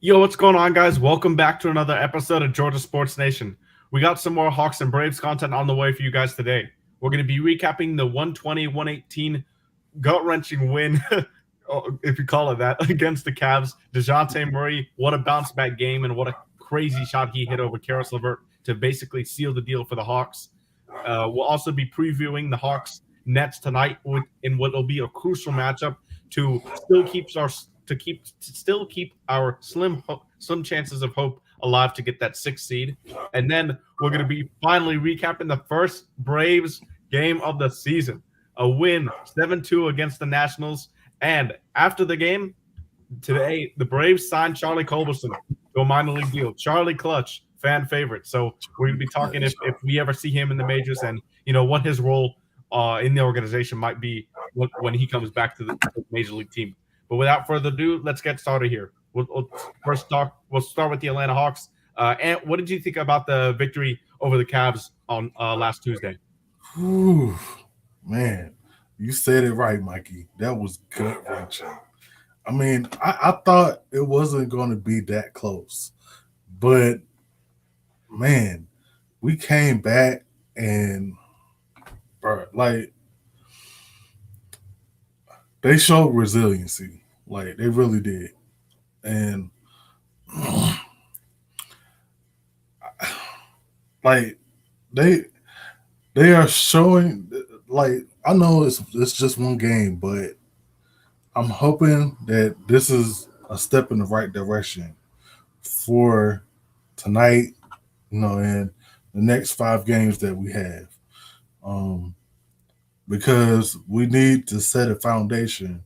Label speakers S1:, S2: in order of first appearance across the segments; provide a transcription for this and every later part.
S1: Yo, what's going on, guys? Welcome back to another episode of Georgia Sports Nation. We got some more Hawks and Braves content on the way for you guys today. We're going to be recapping the 120-118 gut-wrenching win, if you call it that, against the Cavs. DeJounte Murray, what a bounce-back game, and what a crazy shot he hit over Karis LeVert to basically seal the deal for the Hawks. We'll also be previewing the Hawks Nets tonight in what will be a crucial matchup to still keep our slim chances of hope alive to get that sixth seed. And then we're going to be finally recapping the first Braves game of the season, a win 7-2 against the Nationals. And after the game today, the Braves signed Charlie Culberson to a minor league deal. Charlie Clutch, fan favorite. So we're going to be talking if we ever see him in the majors and what his role in the organization might be when he comes back to the major league team. But without further ado, let's get started here. We'll start with the Atlanta Hawks. And what did you think about the victory over the Cavs on last Tuesday?
S2: Whew, man, you said it right, Mikey. That was gut wrenching. I mean, I thought it wasn't going to be that close, but man, we came back and like they showed resiliency, like they really did, and like they they are showing. Like I know it's just one game, but I'm hoping that this is a step in the right direction for tonight, and the next 5 games that we have. Um, because we need to set a foundation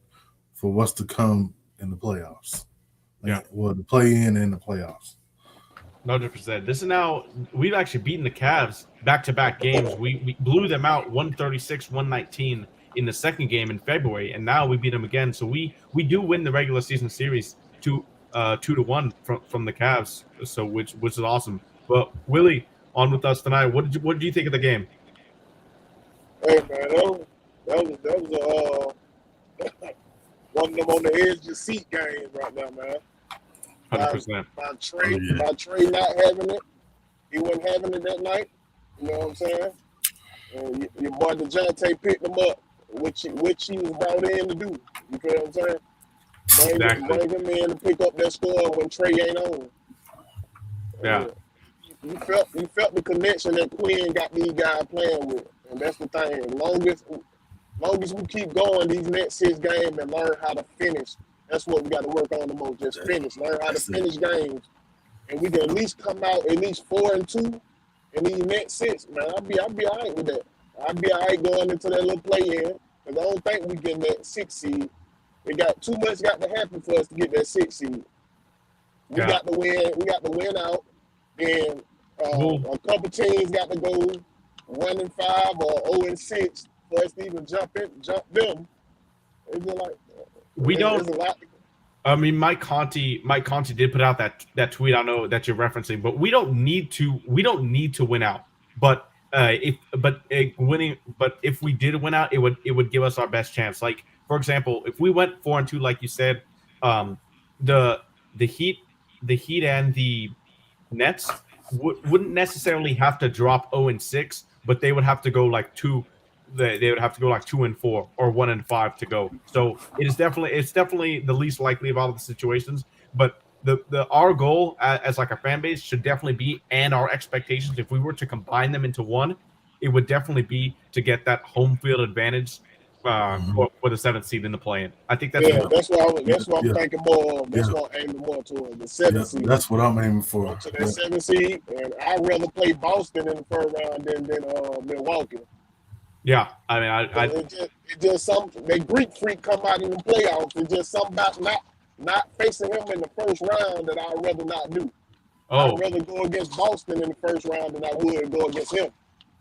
S2: for what's to come in the playoffs.
S1: Yeah.
S2: Well, the play in and the playoffs.
S1: 100%. This is now we've actually beaten the Cavs back-to-back games. We blew them out 136-119 in the second game in February, and now we beat them again. So we do win the regular season series 2-1 from the Cavs. So which is awesome. But Willie, on with us tonight. What did you think of the game?
S3: Hey man, that was one of them on the edge of the seat games right now, man.
S1: 100%.
S3: By Trey not having it, he wasn't having it that night. You know what I'm saying? And your boy DeJounte picked him up, which he was brought in to do. You feel what I'm saying? Bring him in to pick up that score when Trey ain't on.
S1: Yeah.
S3: You felt the connection that Quinn got these guys playing with. And that's the thing. Long as we keep going these next 6 games and learn how to finish, that's what we got to work on the most. Just finish. Learn how to finish games. And we can at least come out at least 4-2 in these next 6, man. I'll be all right with that. I'll be all right going into that little play-in. Because I don't think we get that 6 seed. It got too much got to happen for us to get that 6 seed. We got to win out. Then a couple teams got to go 1-5 or 0-6 for us to even jump them. It's just like
S1: There's
S3: a lot.
S1: I mean, Mike Conti did put out that tweet. I know that you're referencing, but we don't need to win out. But if we did win out, it would give us our best chance. Like, for example, if we went 4-2, like you said, the Heat and the Nets wouldn't necessarily have to drop 0-6, but they would have to go like 2. They would have to go like 2-4 or 1-5 to go. So it's definitely the least likely of all of the situations. But our goal as like a fan base should definitely be, and our expectations, if we were to combine them into one, it would definitely be to get that home field advantage for the 7th seed in the play-in. I think that's
S3: what I'm thinking more of. That's what I'm aiming more towards the 7th seed.
S2: That's what I'm aiming for.
S3: To that 7th seed, and I'd rather play Boston in the first round than Milwaukee.
S1: Yeah, I mean,
S3: it just some they Greek freak come out in the playoffs. It's just something about not facing him in the first round that I'd rather not do. I'd rather go against Boston in the first round than I would go against him.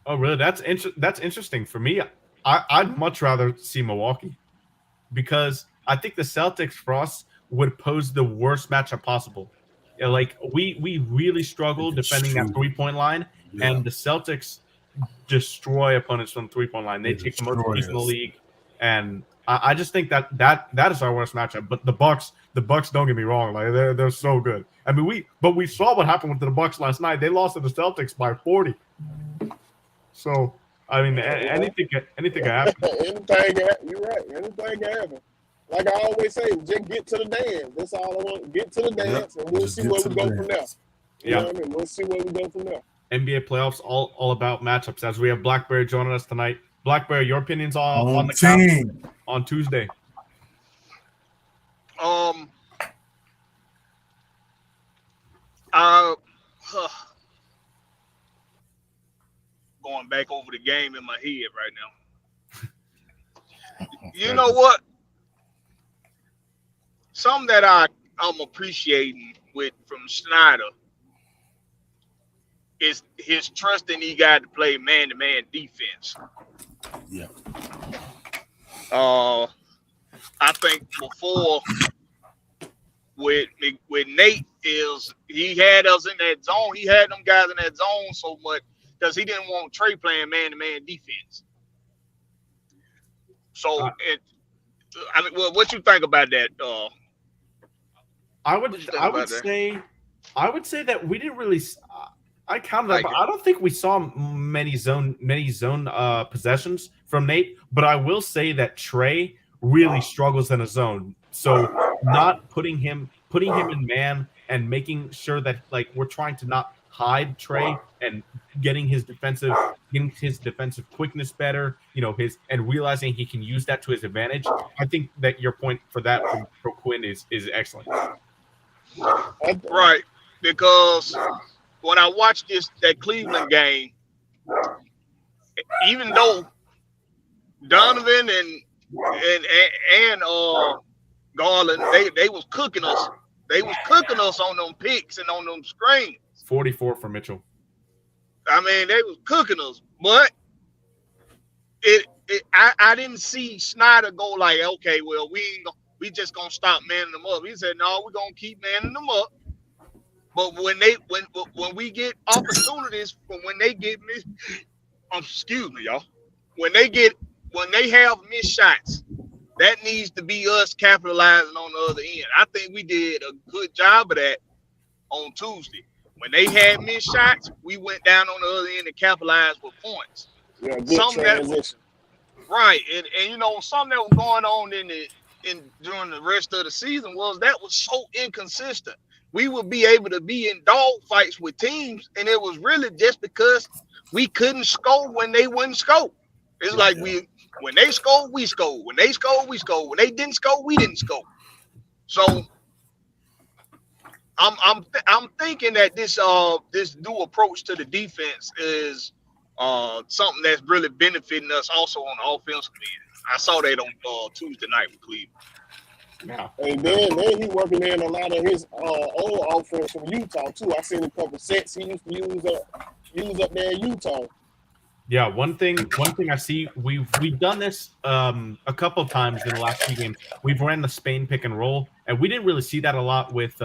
S1: Oh, really? That's interesting for me. I'd much rather see Milwaukee because I think the Celtics for us would pose the worst matchup possible. Like we really struggle defending that 3-point line, and the Celtics destroy opponents from the 3-point line. They take the most points in the league, and I just think that is our worst matchup. But the Bucks, the Bucks, don't get me wrong, like they're so good. I mean, we saw what happened with the Bucks last night. They lost to the Celtics by 40. So I mean, anything can happen.
S3: Anything can happen. You're right. Anything can happen. Like I always say, just get to the dance. That's all I want. Get to the dance, and we'll see where we go from there. You know what I mean? We'll see where we go from there.
S1: NBA playoffs, all about matchups. As we have Blackberry joining us tonight. Blackberry, your opinions on the team on Tuesday?
S4: Going back over the game in my head right now. You know what? Something that I'm appreciating from Snyder is his trusting he got to play man-to-man defense.
S2: Yeah.
S4: I think before with Nate is he had us in that zone. He had them guys in that zone so much because he didn't want Trey playing man-to-man defense. So, I mean, well, what you think about that?
S1: I would say that we didn't really. I counted up. I don't think we saw many zone possessions from Nate, but I will say that Trey really struggles in a zone. So not putting him in man and making sure that like we're trying to not hide Trey and getting his defensive quickness better, and realizing he can use that to his advantage. I think that your point for that for Quinn is excellent.
S4: Right, because when I watched that Cleveland game, even though Donovan and Garland, they was cooking us. They was cooking us on them picks and on them screens.
S1: 44 for Mitchell.
S4: I mean, they was cooking us, but I didn't see Snyder go like, okay, well, we just gonna stop manning them up. He said, no, we're gonna keep manning them up. But when we get opportunities, when they get excuse me, y'all, when they have missed shots, that needs to be us capitalizing on the other end. I think we did a good job of that on Tuesday. When they had missed shots, we went down on the other end and capitalized with points.
S3: Yeah, good transition.
S4: Right, and something that was going on during the rest of the season was so inconsistent. We would be able to be in dog fights with teams, and it was really just because we couldn't score when they wouldn't score. It's like when they scored, we scored. When they scored, we scored. When they didn't score, we didn't score. So I'm thinking that this new approach to the defense is something that's really benefiting us also on the offensive end. I saw that on Tuesday night with Cleveland.
S1: Yeah.
S3: And then he working in a lot of his old offense from Utah too. I seen a couple sets he used to use up there in Utah.
S1: Yeah, one thing I see, we've done this a couple of times in the last few games. We've ran the Spain pick and roll, and we didn't really see that a lot with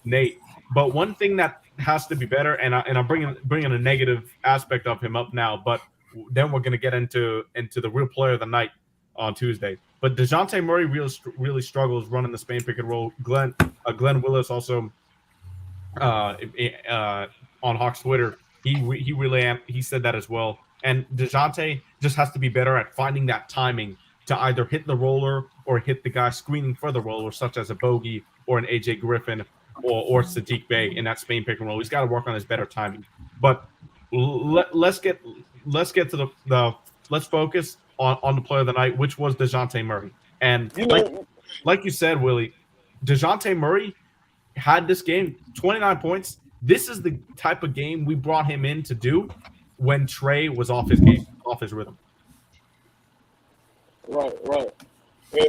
S1: Nate. But one thing that has to be better, and I'm bringing a negative aspect of him up now, but then we're gonna get into the real player of the night on Tuesday. But DeJounte Murray really struggles running the Spain pick and roll. Glenn Willis also on Hawks Twitter, he said that as well. And DeJounte just has to be better at finding that timing to either hit the roller or hit the guy screening for the roller, such as a Bogey or an AJ Griffin or Sadiq Bey in that Spain pick and roll. He's got to work on his better timing. But let's get to let's focus on the player of the night, which was DeJounte Murray. And like you said, Willie, DeJounte Murray had this game 29 points. This is the type of game we brought him in to do when Trey was off his game, off his rhythm.
S3: Right.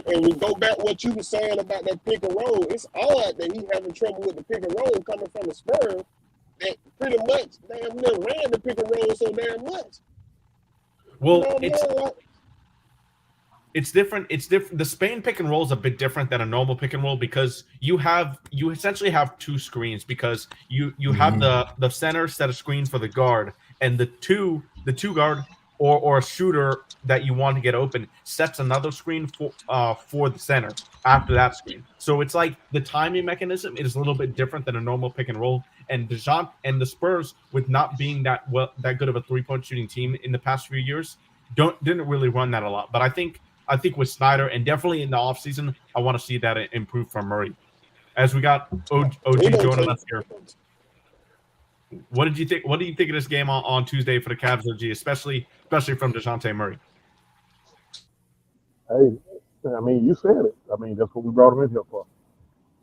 S3: And we go back what you were saying about that pick and roll. It's odd that he having trouble with the pick and roll coming from the Spurs that pretty much damn near ran the pick and roll so damn much.
S1: Well, it's different. It's different. The Spain pick and roll is a bit different than a normal pick and roll because you essentially have two screens because you have the center set of screens for the guard and the two guard or a shooter that you want to get open sets another screen for the center after that screen. So it's like the timing mechanism is a little bit different than a normal pick and roll. And DeJounte and the Spurs, with not being that good of a 3-point shooting team in the past few years, didn't really run that a lot. But I think with Snyder and definitely in the offseason, I want to see that improve from Murray. As we got OG joining us here. What did you think? What do you think of this game on Tuesday for the Cavs, OG, especially from DeJounte Murray?
S5: Hey, I mean, you said it. I mean, that's what we brought him in here for.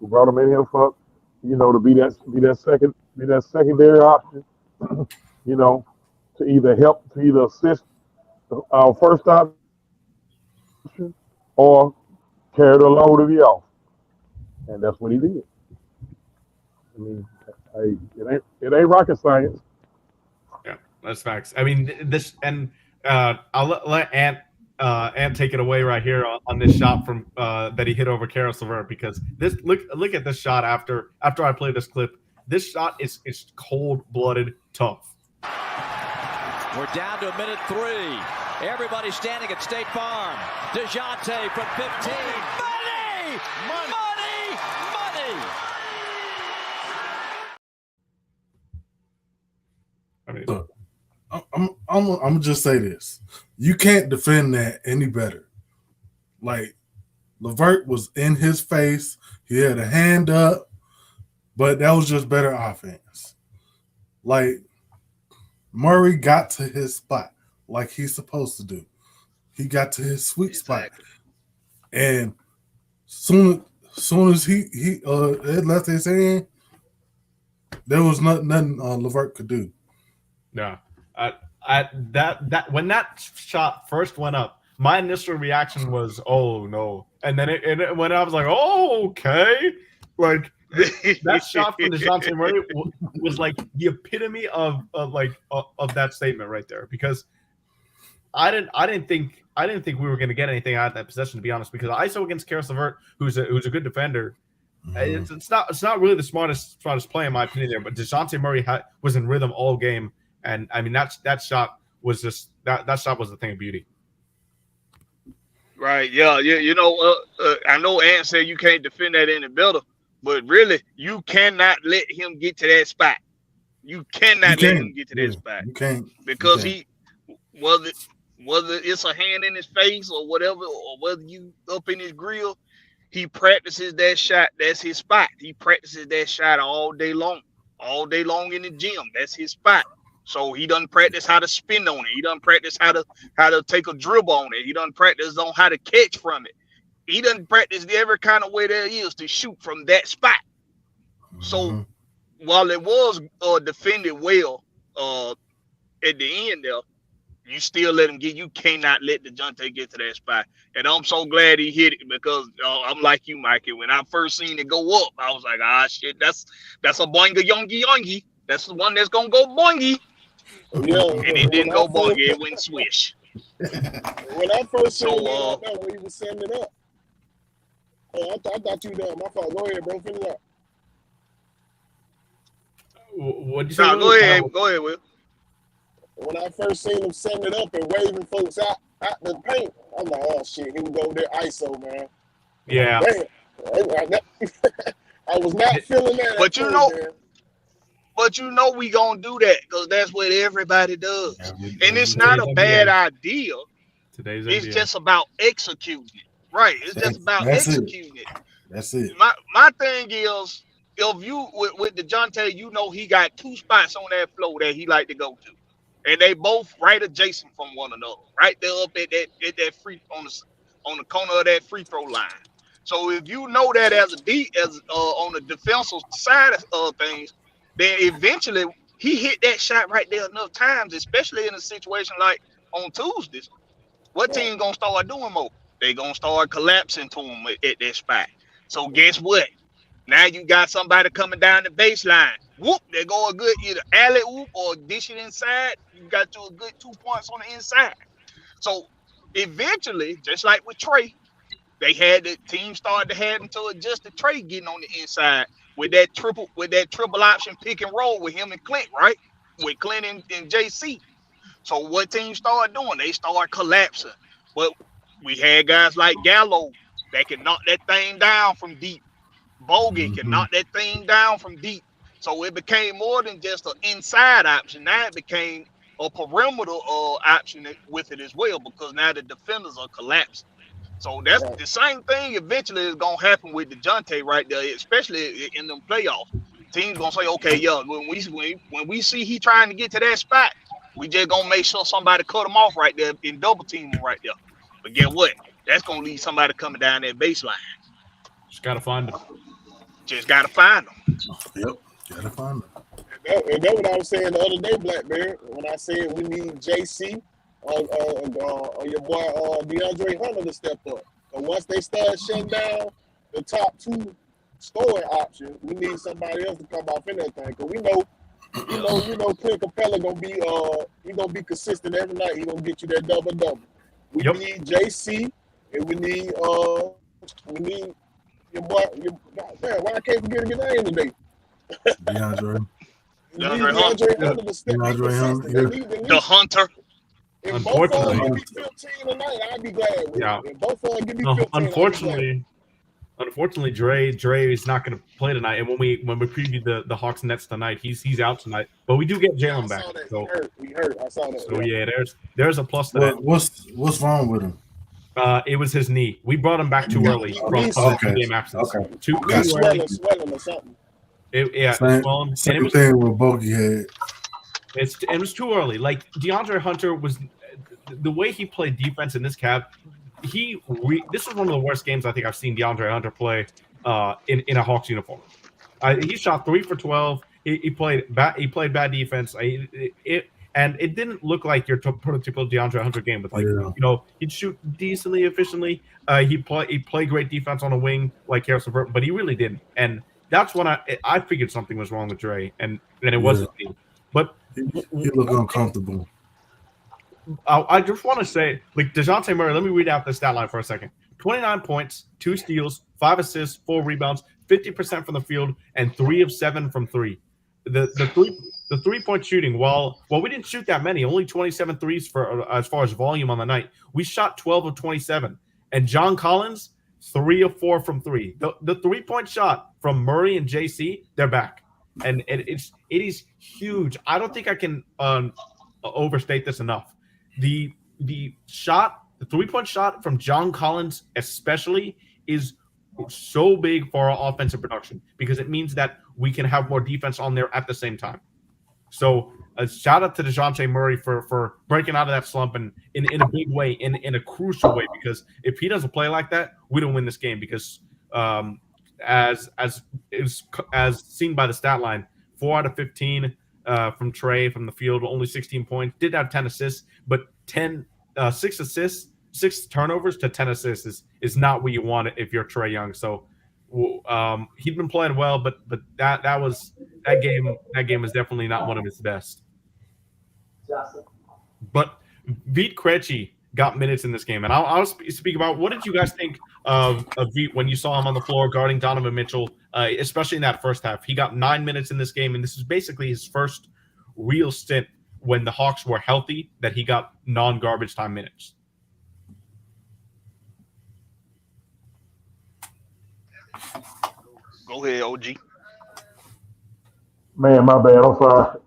S5: We brought him in here for, to be that secondary option, to either assist our first option or carry the load of the off. And that's what he did. I mean, it ain't rocket science.
S1: Yeah, that's facts. I mean, this, and I'll let Ant take it away right here on this shot from that he hit over Caris LeVert, because this look at this shot after I play this clip. This shot is cold-blooded tough.
S6: We're down to a minute 3. Everybody standing at State Farm. DeJounte from 15. Money!
S1: I mean,
S2: Look, I'm gonna just say this: you can't defend that any better. Like, LeVert was in his face; he had a hand up, but that was just better offense. Like, Murray got to his spot like he's supposed to do. He got to his sweet spot, and soon as he left his hand, there was nothing LeVert could do.
S1: No, that when that shot first went up, my initial reaction was, "Oh no!" And then when I was like, "Oh, okay," like that shot from DeJounte Murray was like the epitome of that statement right there, because I didn't think we were going to get anything out of that possession, to be honest, because ISO against Caris LeVert, who's a good defender. It's not really the smartest play in my opinion there, but DeJounte Murray was in rhythm all game. And I mean, that shot was just that shot was a thing of beauty.
S4: Right. Yeah. I know Ant said you can't defend that any better, but really, you cannot let him get to that spot. You cannot let him get to that spot.
S2: You can't,
S4: because he, whether it's a hand in his face or whatever, or whether you up in his grill, he practices that shot. That's his spot. He practices that shot all day long in the gym. That's his spot. So he doesn't practice how to spin on it. He doesn't practice how to take a dribble on it. He doesn't practice on how to catch from it. He doesn't practice every kind of way there is to shoot from that spot. So while it was defended well at the end there, you still let him get. You cannot let DeJounte get to that spot. And I'm so glad he hit it, because I'm like you, Mikey. When I first seen it go up, I was like, shit, that's a boinga yongi. That's the one that's gonna go boingy.
S3: Yeah,
S4: and it didn't go boingy. It went swish.
S3: When I first seen it, when he was setting it up, I thought you done. My fault. Go ahead, bro. Finish up.
S1: What'd you say?
S4: Nah, go ahead, Will.
S3: When I first seen him setting it up and waving folks out the paint, I'm like, oh shit, he would go there ISO, man.
S1: Yeah.
S3: Damn. I was not feeling that.
S4: But we gonna do that because that's what everybody does. And it's not a bad idea. It's just about executing it. Right. It's just about executing it.
S2: That's it.
S4: My thing is, if you with DeJounte, he got 2 spots on that floor that he like to go to. And they both right adjacent from one another. Right there up at that free on the corner of that free throw line. So if you know that as on the defensive side of things, then eventually he hit that shot right there enough times, especially in a situation like on Tuesdays. What team gonna start doing more? They gonna start collapsing to him at that spot. So guess what? Now you got somebody coming down the baseline. Whoop! They go a good either alley oop or dish it inside. You got you a good 2 points on the inside. So eventually, just like with Trey, the team started to have him to adjust to Trey getting on the inside with that triple option pick and roll with him and Clint, right? With Clint and JC. So what teams start doing? They start collapsing. But we had guys like Gallo that can knock that thing down from deep. Bogey can
S2: Mm-hmm.
S4: knock that thing down from deep. So it became more than just an inside option. Now it became a perimeter option with it as well, because now the defenders are collapsing. So that's
S3: Right.
S4: the same thing eventually is gonna happen with DeJounte right there, especially in them playoffs. Teams gonna say, okay, yeah, when we see he trying to get to that spot, we just gonna make sure somebody cut him off right there and double team him right there. But get what? That's gonna leave somebody coming down that baseline.
S1: Just gotta find him.
S4: Just gotta find them.
S2: Yep, gotta find them.
S3: And that's what I was saying the other day, Blackberry, when I said we need JC or your boy DeAndre Hunter to step up. And once they start shutting down the top two scoring options, we need somebody else to come off in that thing. Cause we know Clint Capella gonna be consistent every night. He gonna get you that double. We need JC and we need your boy. Man, why I can't forget his name today?
S2: DeAndre.
S3: DeAndre Hunter to step up.
S4: The Hunter.
S3: If both of them
S1: Unfortunately.
S3: give me 15 tonight, I'd be glad with
S1: Yeah.
S3: it. If both of them give me 15,
S1: Unfortunately, Dre is not going to play tonight. And when we preview the Hawks Nets tonight, he's out tonight. But we do get Jalen back. So
S3: He hurt. I saw that.
S1: so yeah, there's a plus to that.
S2: What's wrong with him?
S1: It was his knee. We brought him back too early from the two-game absence.
S2: Okay.
S1: Too
S3: He's
S1: early.
S3: swelling or something.
S2: Same thing with Bogey had.
S1: It was too early. Like DeAndre Hunter was the way he played defense in this cap. This is one of the worst games I think I've seen DeAndre Hunter play in a Hawks uniform. He shot 3 for 12. He played bad defense. And it didn't look like your prototypical DeAndre Hunter game with he'd shoot decently efficiently. He played great defense on a wing like Harrison Burton, but he really didn't. And that's when I figured something was wrong with Dre, and it wasn't me. But
S2: He looked uncomfortable.
S1: I just want to say, like DeJounte Murray, let me read out the stat line for a second. 29 points, 2 steals, 5 assists, 4 rebounds, 50% from the field, and 3 of 7 from 3. The 3-point shooting, while we didn't shoot that many, only 27 threes for as far as volume on the night, we shot 12 of 27. And John Collins, 3 of 4 from 3. The 3-point shot from Murray and JC, they're back. And it is huge. I don't think I can overstate this enough. The 3-point shot from John Collins especially is so big for our offensive production because it means that we can have more defense on there at the same time. So a shout out to DeJounte Murray for breaking out of that slump and in a big way, in a crucial way, because if he doesn't play like that, we don't win this game because as seen by the stat line, 4 out of 15 from Trey from the field, only 16 points, did have 10 assists, but 6 assists, 6 turnovers to 10 assists is not what you want if you're Trae Young. So he'd been playing well, but that game was definitely not one of his best. But Vit Krejci got minutes in this game, and I'll speak about what did you guys think of Vit when you saw him on the floor guarding Donovan Mitchell, especially in that first half. He got 9 minutes in this game, and this is basically his first real stint when the Hawks were healthy that he got non-garbage time minutes.
S4: Go ahead, OG.
S5: Man, my bad. I'm sorry.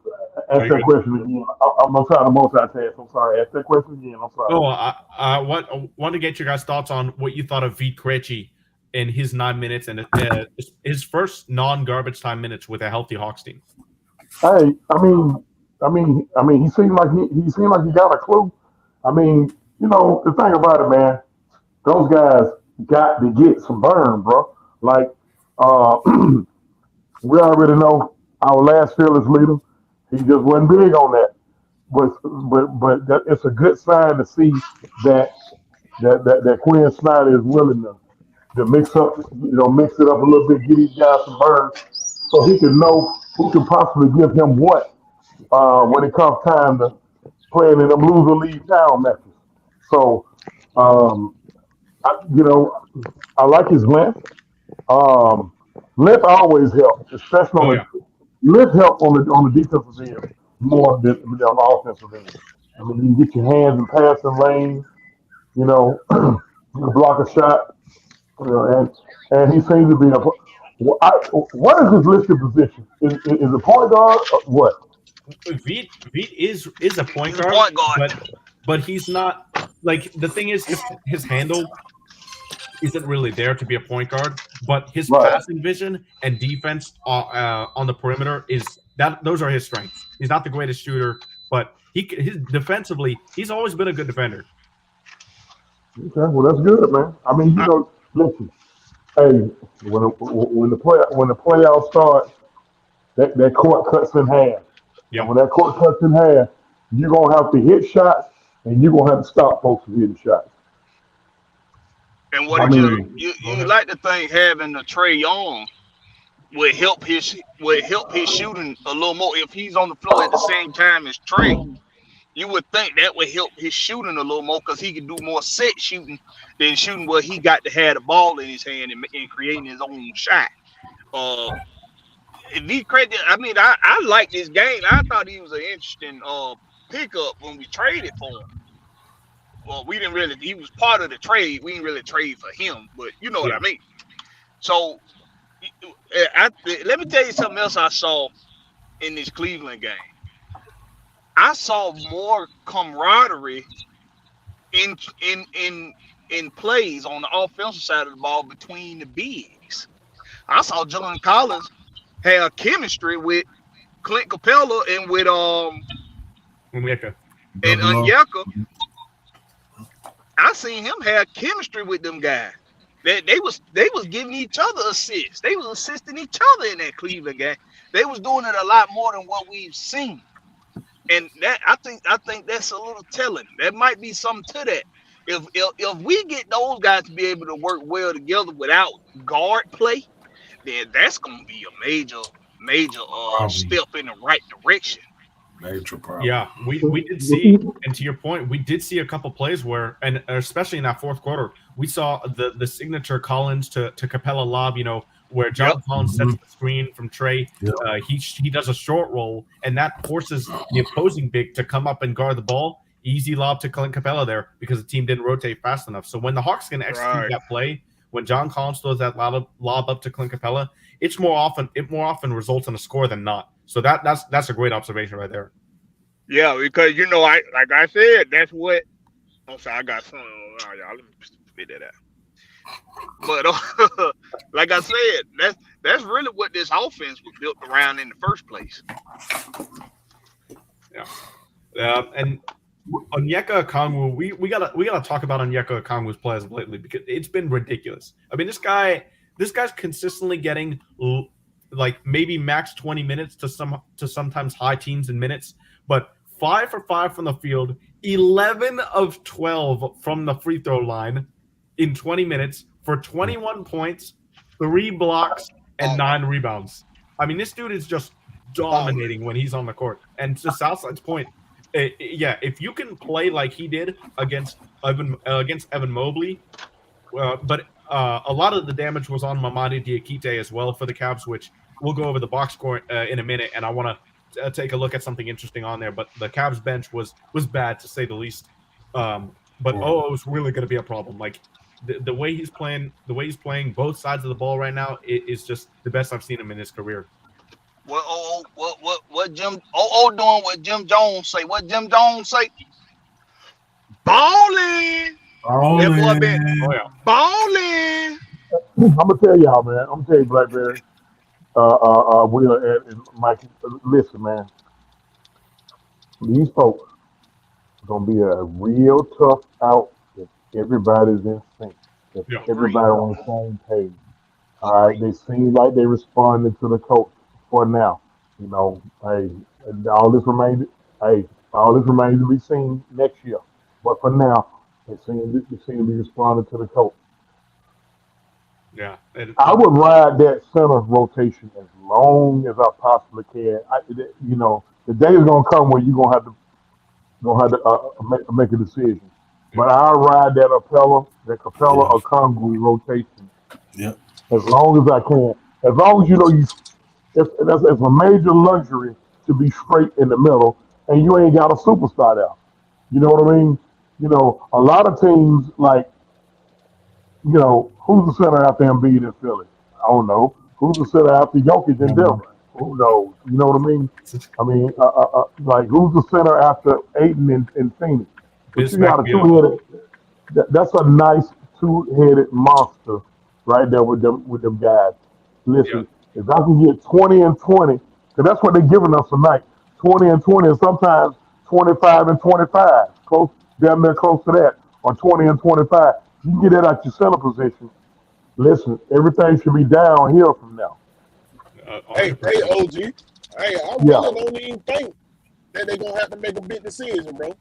S5: Ask
S1: Very
S5: that
S1: good.
S5: question again. I'm trying to multitask. I'm sorry. Ask that question again. I'm sorry.
S1: Oh, I want to get your guys' thoughts on what you thought of Vit Krejci in his 9 minutes and his first non-garbage time minutes with a healthy Hawks team.
S5: Hey, I mean, he seemed like he got a clue. I mean, the thing about it, man, those guys got to get some burn, bro. Like, we already know our last fearless leader. He just wasn't big on that. But that, it's a good sign to see that Quinn Snyder is willing to mix it up a little bit, give these guys some burn, so he can know who can possibly give him what when it comes time to playing in them loser league town matches. So, I like his length. Length always helps, especially length help on the defensive end more than on the offensive end. I mean, you can get your hands in passing lanes. You know, you can block a shot. You know, and he seems to be a. What is his listed position? Is a point guard or what?
S1: Veet is a point
S4: He's a
S1: guard,
S4: point guard.
S1: but he's not like the thing is his handle isn't really there to be a point guard, but his
S5: Right.
S1: passing vision and defense on the perimeter those are his strengths. He's not the greatest shooter, but his defensively he's always been a good defender.
S5: Okay, well that's good, man. I mean, you know, listen, hey, when the playoffs start, that court cuts in half.
S1: Yeah.
S5: And when that court cuts in half, you're gonna have to hit shots, and you're gonna have to stop folks from hitting shots.
S4: And what you like to think having the Trae Young would help his shooting a little more if he's on the floor at the same time as Trae. You would think that would help his shooting a little more because he can do more set shooting than shooting where he got to have the ball in his hand and creating his own shot. If he credit, I mean, I like this game. I thought he was an interesting pickup when we traded for him. Well, we didn't really. He was part of the trade. We didn't really trade for him, but you know what I mean. So, let me tell you something else I saw in this Cleveland game. I saw more camaraderie in plays on the offensive side of the ball between the bigs. I saw John Collins have chemistry with Clint Capella and with
S1: Onyeka.
S4: And Onyeka. I seen him have chemistry with them guys. They was giving each other assists. They was assisting each other in that Cleveland game. They was doing it a lot more than what we've seen. And that I think that's a little telling. There might be something to that. If we get those guys to be able to work well together without guard play, then that's gonna be a major step in the right direction.
S2: Major problem.
S1: Yeah, we did see, and to your point, we did see a couple plays where, and especially in that fourth quarter, we saw the signature Collins to Capella lob, you know, where John Collins sets the screen from Trae. He does a short roll, and that forces the opposing big to come up and guard the ball. Easy lob to Clint Capella there because the team didn't rotate fast enough. So when the Hawks can execute that play, when John Collins throws that lob up to Clint Capella, it more often results in a score than not. So that's a great observation right there.
S4: Yeah, because you know, like I said, that's what. I'm sorry, I got some. All right, y'all, let me spit that out. But like I said, that's really what this offense was built around in the first place.
S1: Yeah, and Onyeka Okongwu, we gotta talk about Onyeka Okongwu's plays lately because it's been ridiculous. I mean, this guy's consistently getting like maybe max 20 minutes to sometimes high teens in minutes, but 5 for 5 from the field, 11 of 12 from the free throw line in 20 minutes for 21 points, 3 blocks, and 9 rebounds. I mean, this dude is just dominating when he's on the court. And to Southside's point, if you can play like he did against Evan Mobley, but a lot of the damage was on Mamadi Diakite as well for the Cavs, which we'll go over the box score in a minute, and I want to take a look at something interesting on there. But the Cavs bench was bad to say the least. But it's really going to be a problem. Like the way he's playing both sides of the ball right now is just the best I've seen him in his career.
S4: What Jim doing? What Jim Jones say? What Jim Jones say? Balling. That boy been balling.
S5: I'm gonna tell y'all, man. I'm gonna tell you, Blackberry. Will and Mike, listen, man. These folks are gonna be a real tough out if everybody's in sync. If everybody on the same page. All right, they seem like they responded to the coach for now. You know, hey, all this remains to be seen next year. But for now, they seem to be responding to the coach.
S1: Yeah,
S5: I would ride that center rotation as long as I possibly can. The day is gonna come where you're gonna have to make a decision. But I ride that Capella Okongwu rotation.
S2: Yep.
S5: As long as I can. As long as you know it's a major luxury to be straight in the middle, and you ain't got a superstar there. You know what I mean? You know, a lot of teams like, you know, who's the center after Embiid in Philly? I don't know. Who's the center after Jokic in Denver? Who knows? You know what I mean? Like who's the center after Ayton in Phoenix? But
S1: Ms
S5: you got a
S1: Maggie T.
S5: two-headed. That's a nice two-headed monster right there with them guys.
S1: Yeah.
S5: Listen, if I can get 20 and 20, because that's what they're giving us tonight. 20 and 20, and sometimes 25 and 25, close, damn near close to that, or 20 and 25. You can get that at your center position. Listen, everything should be downhill from now.
S3: Hey,
S1: 100%.
S3: OG. Hey, I
S5: Yeah.
S3: really don't even think that they're gonna have to make a big decision, bro.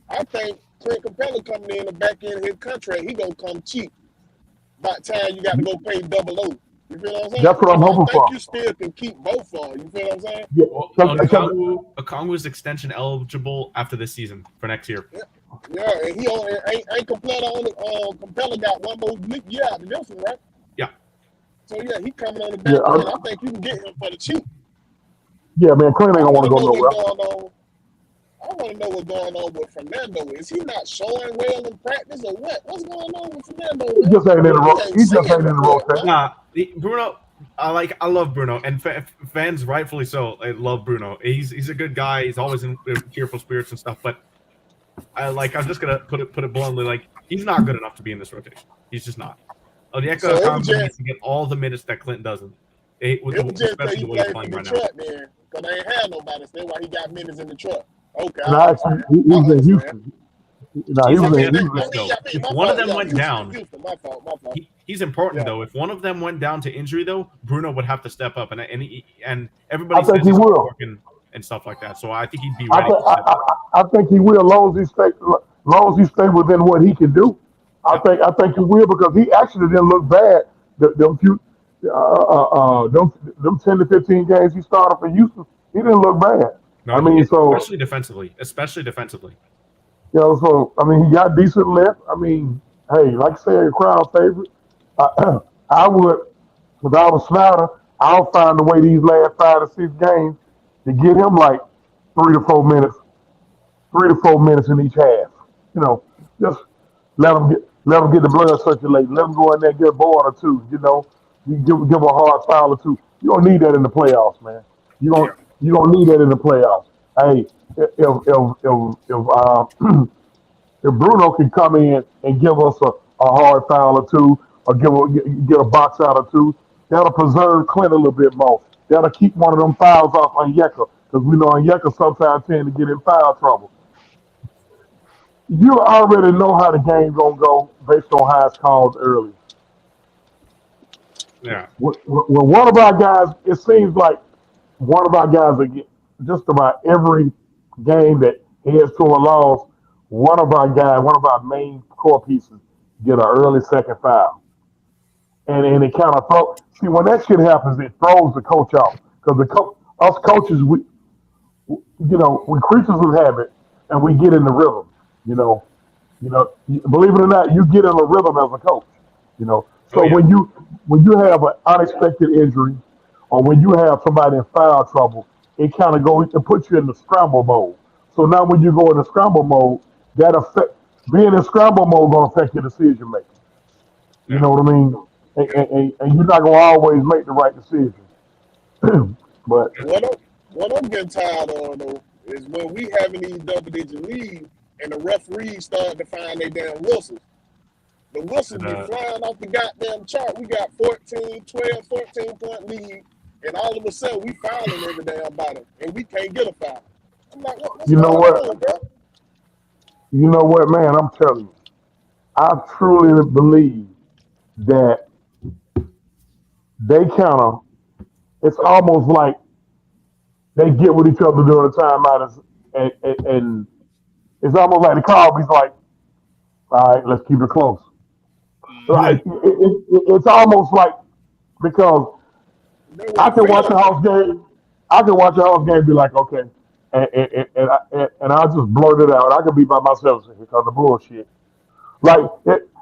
S3: I think Clint Capella coming in the back end of his contract, he gonna come cheap. By the time you got to go pay double O. You feel what I'm saying?
S5: That's what I'm hoping
S3: I think
S5: for.
S3: you still can keep both of them. You feel what I'm saying?
S5: Yeah.
S1: Okongwu's extension eligible after this season for next year.
S3: Yeah, and he only ain't Capella got one more year out of this one, right?
S1: Yeah.
S3: So yeah, he coming on the back end. I think you can get him for the cheap.
S5: Yeah, man, Clint ain't gonna want to go nowhere.
S3: I want to know what's going on with Fernando. Is he not showing well in practice or what? What's going on with Fernando?
S5: He just ain't in the rotation.
S1: Nah, Bruno. I love Bruno, and fans rightfully so. They love Bruno. He's a good guy. He's always in cheerful spirits and stuff. But I'm just gonna put it bluntly. Like he's not good enough to be in this rotation. He's just not. Onyeka needs to get all the minutes that Clinton doesn't.
S3: It was just that he played for Detroit then, because they ain't had nobody. That's why he got minutes in Detroit. Okay.
S5: No, actually, he was in Houston. No, he was in Houston.
S1: If one of them went down,
S3: my fault.
S1: he's important though. If one of them went down to injury though, Bruno would have to step up, and everybody says he's working and stuff like that. So I think he'd be ready.
S5: I think he will, as long as he stay within what he can do. I think he will, because he actually didn't look bad. Them 10 to 15 games he started for Houston, he didn't look bad.
S1: No, especially defensively.
S5: You know, so I mean, he got decent left. I mean, hey, like I said, a crowd favorite. I would, if I was Snyder, I'll find a way these last 5 to 6 games to get him like 3 to 4 minutes in each half. You know, just let him get the blood circulating. Let him go in there and get a board or two. You know, you give him a hard foul or two. You don't need that in the playoffs, man. You don't need that in the playoffs. Hey, if Bruno can come in and give us a hard foul or two, or get a box out or two, that'll preserve Clint a little bit more. That'll keep one of them fouls off Onyeka, because we know Onyeka sometimes tend to get in foul trouble. You already know how the game's gonna go based on how it's called early.
S1: Yeah.
S5: When one of our guys, it seems like one of our guys will get just about every game that heads to a loss. One of our main core pieces, get an early second foul, and it kind of throws. See, when that shit happens, it throws the coach off, because us coaches, we creatures of habit, and we get in the rhythm. You know, believe it or not, you get in a rhythm as a coach. You know, so when you have an unexpected injury, or when you have somebody in foul trouble, it kind of puts you in the scramble mode. So now when you go in the scramble mode, being in scramble mode going to affect your decision making. You know what I mean? And you're not going to always make the right decision. But
S3: what I'm getting tired of though is when we having these double-digit leads and the referees start to find their damn whistles. The whistles be flying off the goddamn chart. We got 14 point lead, and all of a sudden we fouling every damn body, and we can't get a foul. I'm like, what's going on, bro?
S5: You know what, man? I'm telling you, I truly believe that they it's almost like they get with each other during the timeout, and it's almost like the call be like, all right, let's keep it close. Like, it's almost like, because I can watch a house game. And be like, okay, and I just blurt it out. I can be by myself because of bullshit. Like,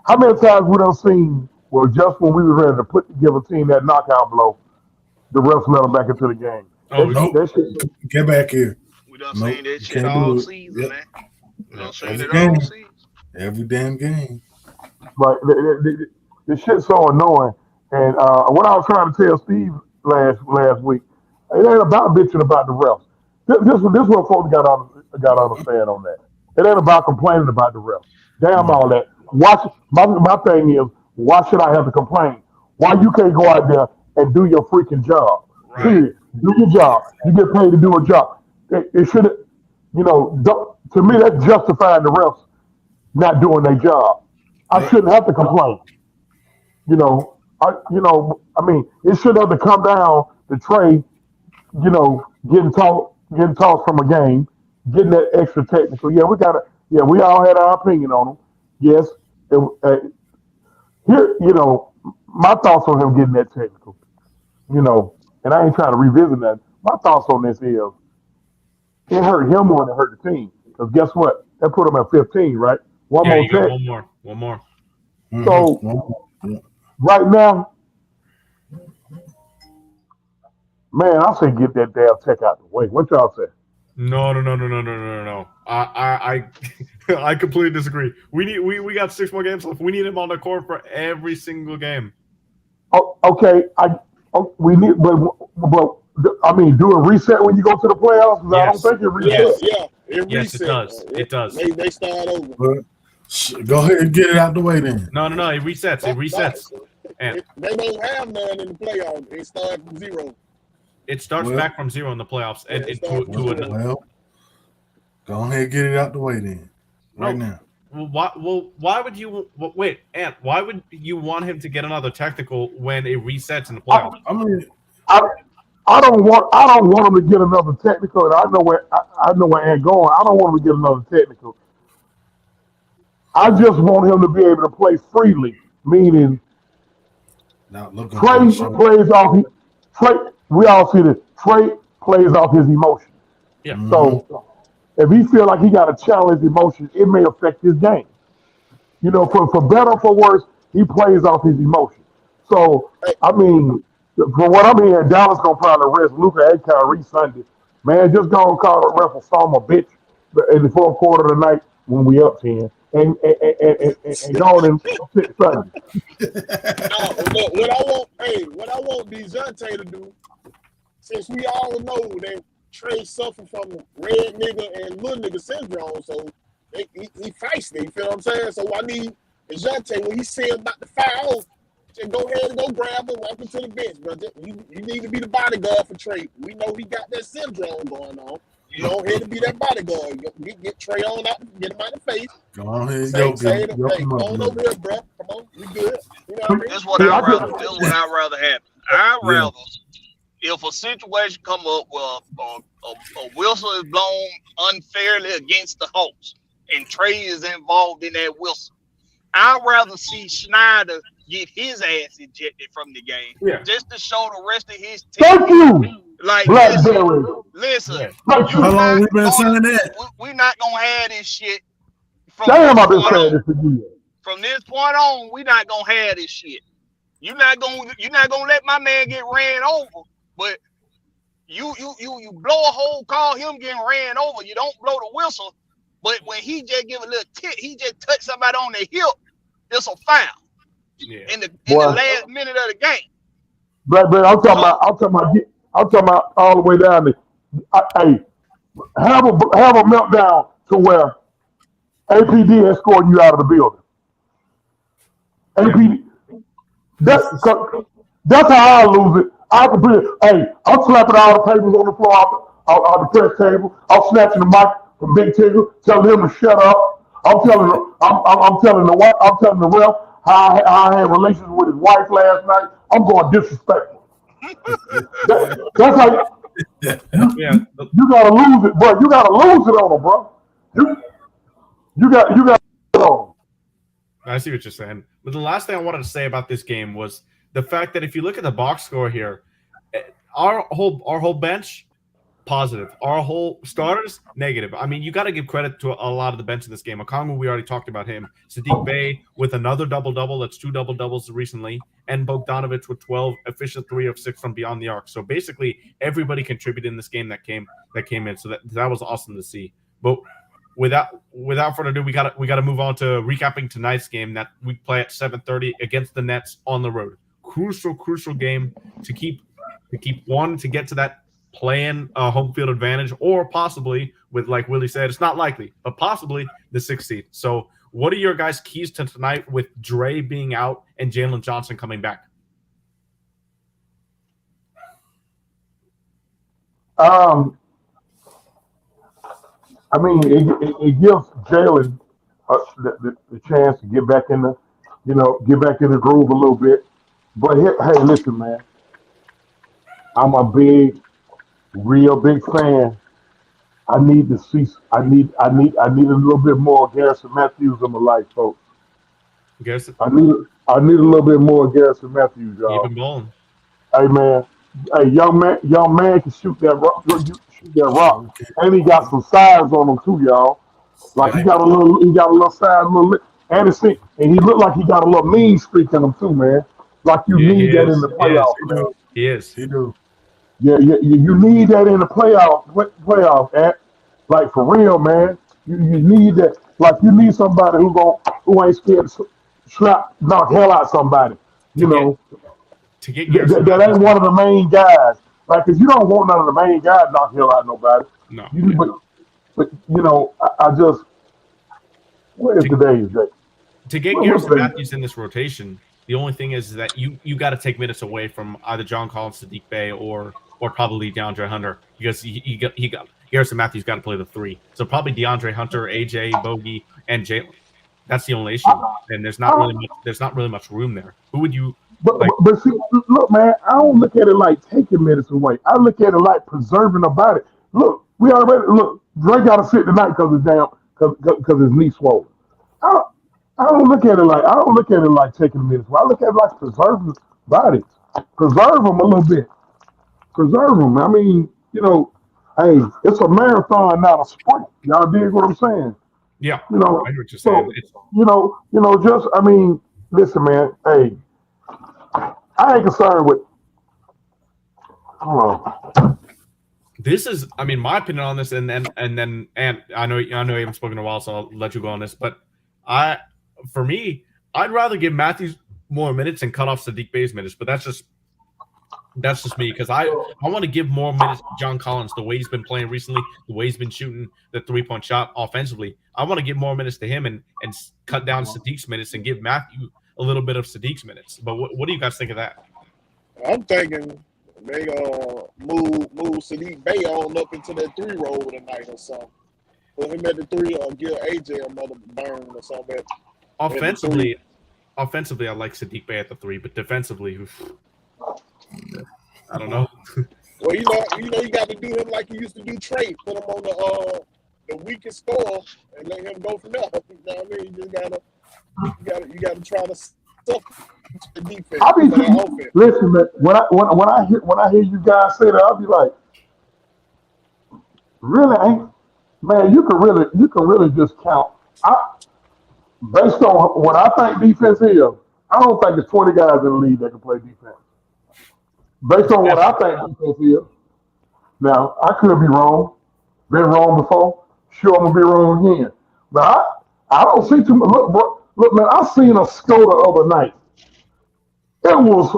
S5: how many times we done seen where just when we were ready to give a team that knockout blow, the refs let them back into the game?
S2: Get back here.
S4: We done seen that shit all season, man. I'm saying
S2: Every
S4: it all
S2: game.
S4: season.
S2: Every damn game.
S5: Right. The shit's so annoying. And what I was trying to tell Steve last week, it ain't about bitching about the refs. This what folks got to understand on that. It ain't about complaining about the refs. Damn all that. My thing is, why should I have to complain? Why you can't go out there and do your freaking job?
S1: Right.
S5: Period. Do your job. You get paid to do a job. It should, to me, that's justifying the refs not doing their job. I shouldn't have to complain. I mean, it shouldn't have to come down to Trey, getting tossed from a game, getting that extra technical. Yeah, we all had our opinion on him. Yes. Here, my thoughts on him getting that technical, and I ain't trying to revisit that. My thoughts on this is it hurt him more than it hurt the team. Because guess what? That put him at 15, right? One
S1: Yeah,
S5: more
S1: you got
S5: tech.
S1: one more.
S5: So right now, man, I say get that damn tech out the way. What y'all say?
S1: No. I completely disagree. We got 6 more games left. We need him on the court for every single game.
S5: Oh, okay. We need, but I mean, do a reset when you go to the playoffs.
S1: Yes.
S5: I don't think it resets.
S3: Yeah. It
S1: Yes,
S3: reset.
S1: it does. It does.
S3: They start over.
S2: Go ahead and get it out the way then.
S1: No. It resets. It resets. And
S3: They don't have none in the playoffs. It starts from zero.
S1: it starts back from 0 in the playoffs. And
S2: Well, go ahead and get it out the way then. Right now.
S1: Why would you wait, Ant? Why would you want him to get another technical when it resets in the playoffs?
S2: I mean,
S5: I don't want him to get another technical. And I know where Ant going. I don't want him to get another technical. I just want him to be able to play freely, meaning Trey plays off. We all see this. Trey plays off his emotion.
S1: Yeah.
S5: So if he feel like he got to challenge emotion, it may affect his game. For better or for worse, he plays off his emotion. So I mean, from what I'm hearing, Dallas gonna probably rest Luka and Kyrie Sunday. Man, just gonna call the ref a storm a bitch in the fourth quarter of the night when we up 10 and go and sit Sunday.
S3: No, what I want DeJounte to do, since we all know that Trey suffer from red nigga and little nigga syndrome, so he feisty, you feel what I'm saying? So I need DeJounte, when he see him about to foul, just go ahead and go grab him, walk him to the bench, bro. You need to be the bodyguard for Trey. We know he got that syndrome going on. You go ahead and be that bodyguard. Get Trey on out, get him out of the face.
S2: go ahead and
S3: Come on over here, bro. Come on, we good. You know what I mean?
S4: That's what I'd rather happen. I'd rather if a situation come up where a whistle is blown unfairly against the Hawks and Trey is involved in that whistle, I'd rather see Schneider get his ass ejected from the game just to show the rest of his team.
S5: Thank you.
S4: Like, listen.
S2: How long we been saying that?
S4: We're not gonna have this shit.
S5: Damn, I've been saying this for years.
S4: From this point on, we're not gonna have this shit. You're not gonna let my man get ran over, but you blow a whole call, him getting ran over. You don't blow the whistle, but when he just give a little tick, he just touch somebody on the hip, it's a foul.
S1: Yeah.
S4: In the last minute of the game.
S5: But I'm talking about all the way down there. Hey, have a meltdown to where APD has scored you out of the building. APD. That's how I lose it. I'm slapping all the papers on the floor off the press table. I'm snatching the mic from Big Tigger, telling him to shut up. I'm telling the ref how I had relations with his wife last night. I'm going disrespectful. That's how you gotta lose it, bro. You gotta lose it on him, bro. You got lose it on him.
S1: I see what you're saying. But the last thing I wanted to say about this game was the fact that if you look at the box score here, our whole bench, positive. Our whole starters, negative. I mean, you got to give credit to a lot of the bench in this game. Okongwu, we already talked about him. Sadiq Bey with another double-double. That's 2 double-doubles recently. And Bogdanovic with 12, efficient 3 of 6 from beyond the arc. So basically, everybody contributed in this game that came in. So that was awesome to see. But without further ado, we gotta move on to recapping tonight's game that we play at 7:30 against the Nets on the road. Crucial game to keep one to get to that play-in home field advantage, or possibly with, like Willie said, it's not likely, but possibly the 6th seed. So, what are your guys' keys to tonight with Dre being out and Jalen Johnson coming back?
S5: I mean, it gives Jalen the chance to get back in the, groove a little bit. But hey, listen, man, I'm a real big fan. I need a little bit more Garrison Matthews in my life, folks.
S1: Garrison,
S5: I need a little bit more Garrison Matthews, y'all.
S1: keep him balling.
S5: Hey, man. Hey, young man can shoot that rock. Shoot that rock, and he got some size on him too, y'all. Like he got a little size, and he looked like he got a little mean streak in him too, man. Like you need that in the playoffs, man.
S1: He is.
S2: He do.
S5: Yeah, you need that in the playoff, like for real, man. You need that. Like you need somebody who ain't scared to knock hell out somebody.
S1: To get
S5: that ain't one of the main guys. Like, cause you don't want none of the main guys knock hell out nobody.
S1: No.
S5: But I just, what is today's day?
S1: To get Garrison Matthews in this rotation, the only thing is that you got to take minutes away from either John Collins, Sadiq Bey, or probably DeAndre Hunter, because he got Garrison Matthews got to play the 3. So probably DeAndre Hunter, AJ, Bogey, and Jalen. That's the only issue, and there's not really much room there. Who would you?
S5: But see, look, man, I don't look at it like taking minutes away. I look at it like preserving about it. Look, Dre got to sit tonight because his knee swollen. I don't look at it like taking minutes away. I look at it like preserving bodies. Preserve them a little bit. Preserve them. I mean, hey, it's a marathon, not a sprint. Y'all dig what I'm saying?
S1: Yeah. I hear what you're saying.
S5: Listen, man, hey. I ain't concerned with. Hold on.
S1: This is, my opinion on this, and I know you haven't spoken in a while, so I'll let you go on this. But for me, I'd rather give Matthews more minutes and cut off Sadiq Bey's minutes. But that's just me, because I want to give more minutes to John Collins, the way he's been playing recently, the way he's been shooting the 3-point shot offensively. I want to give more minutes to him and cut down Sadiq's minutes and give Matthew a little bit of Sadiq's minutes. But what do you guys think of that?
S3: I'm thinking they move Sadiq Bey on up into that 3 role tonight or something. Put him at the 3 or give AJ another burn or something.
S1: Offensively, I like Sadiq Bey at the 3, but defensively, I don't know.
S3: Well, you got to do him like you used to do Trey. Put him on the weakest score and let him go from there. You know what I mean? You gotta try to stuff the defense.
S5: Listen, man. When I hear you guys say that, I'll be like, really? Man, you can really just count. Based on what I think defense is, I don't think there's 20 guys in the league that can play defense. Based on what I think defense is. Now, I could be wrong. Been wrong before. Sure, I'm gonna be wrong again. But I don't see too much. Look, man, I seen a score the other night. It was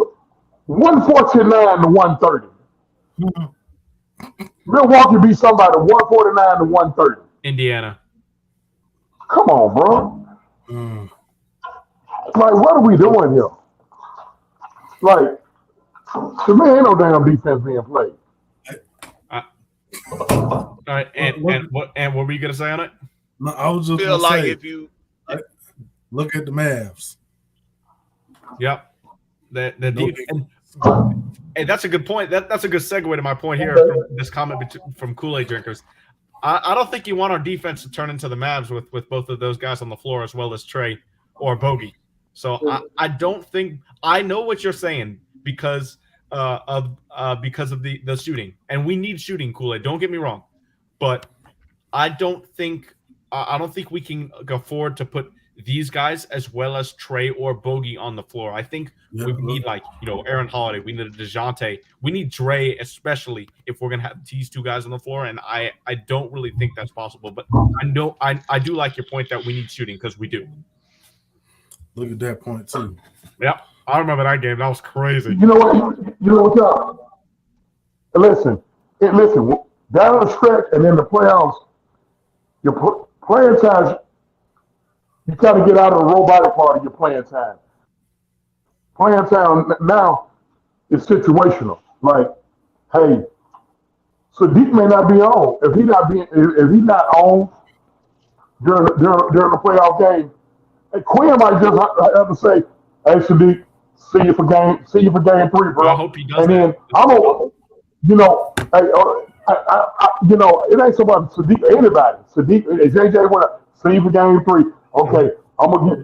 S5: 149 to 130. Milwaukee beat somebody 149 to 130.
S1: Indiana.
S5: Come on, bro. Like, what are we doing here? Like, to me, ain't no damn defense being played.
S1: All right, and what were you gonna say on it?
S2: No, I was just
S4: feel
S2: gonna
S4: like
S2: say,
S4: if you
S2: look at the Mavs.
S1: Yep. And that's a good point. That's a good segue to my point here from this comment from Kool-Aid drinkers. I don't think you want our defense to turn into the Mavs with both of those guys on the floor as well as Trey or Bogey. So I don't think – I know what you're saying because of the shooting. And we need shooting, Kool-Aid. Don't get me wrong. But I don't think we can afford to put these guys as well as Trey or Bogey on the floor. I think we need Aaron Holiday. We need a DeJounte. We need Dre, especially if we're gonna have these two guys on the floor. And I don't really think that's possible. But I do like your point that we need shooting because we do.
S2: Look at that point too.
S1: Yep, I remember that game. That was crazy.
S5: You know what, y'all? Listen. Down the stretch and in the playoffs, your playing time. You got to get out of the robotic part of your playing time. Playing time now is situational. Like, hey, Sadiq may not be on. If he's not on during the playoff game, hey, Quinn might just have to say, "Hey, Sadiq, see you for game 3, bro."
S1: I hope he does.
S5: And then it ain't so much Sadiq or anybody. Sadiq, JJ, what? See you for game 3. Okay, I'm gonna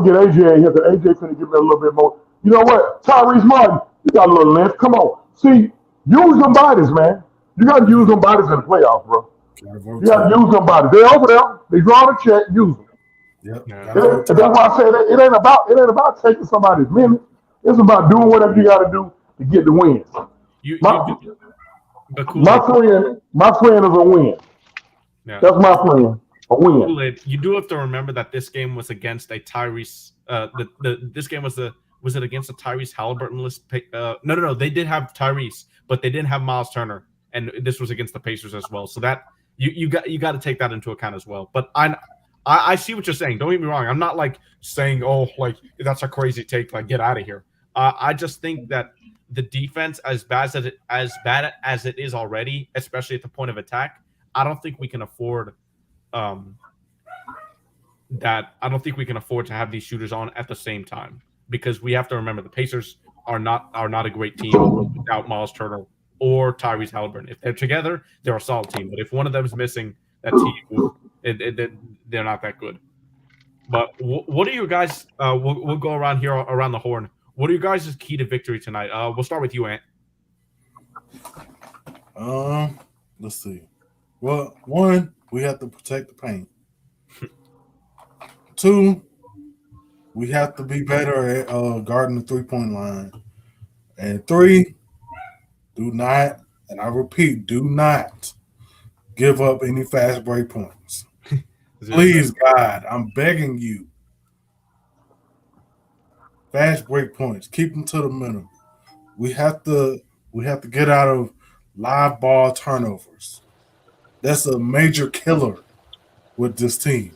S5: get AJ in here because AJ's gonna give me a little bit more. You know what? Tyrese Martin, you got a little length. Come on. See, use them bodies, man. You gotta use them bodies in the playoffs, bro. You gotta use them bodies. They're over there. They draw the check, use them.
S2: Yep.
S5: That's why I say that it ain't about taking somebody's minute. It's about doing whatever you gotta do to get the wins. My friend is a win.
S1: Yeah.
S5: That's my friend. A win.
S1: You do have to remember that this game was against a Tyrese. This game was it against a Tyrese Halliburton list pick? No. They did have Tyrese, but they didn't have Miles Turner, and this was against the Pacers as well. So that you got to take that into account as well. But I see what you're saying. Don't get me wrong. I'm not like saying that's a crazy take. Like get out of here. I just think that the defense, as bad as it is already, especially at the point of attack, I don't think we can afford. That I don't think we can afford to have these shooters on at the same time because we have to remember the Pacers are not a great team without Miles Turner or Tyrese Halliburton. If they're together, they're a solid team. But if one of them is missing, that team they're not that good. But what are you guys? We'll go around here around the horn. What are you guys' key to victory tonight? We'll start with you, Ant.
S2: Let's see. Well, one, we have to protect the paint. 2, we have to be better at guarding the 3-point line. And 3, do not, and I repeat, do not give up any fast break points. Please, God, I'm begging you. Fast break points. Keep them to the minimum. We have to get out of live ball turnovers. That's a major killer with this team.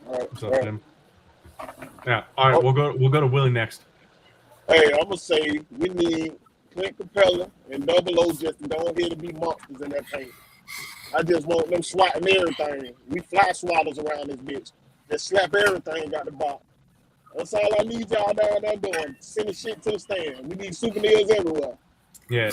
S1: What's up, Tim? Yeah. All right. We'll go to Willie next.
S3: Hey, I'm gonna say we need Clint Capella and Double O just to go ahead and be monsters in that paint. I just want them swatting everything. We fly swatters around this bitch. Just slap everything got the box. That's all I need y'all down there doing. Sending shit to the stand. We need souvenirs everywhere.
S1: Yeah,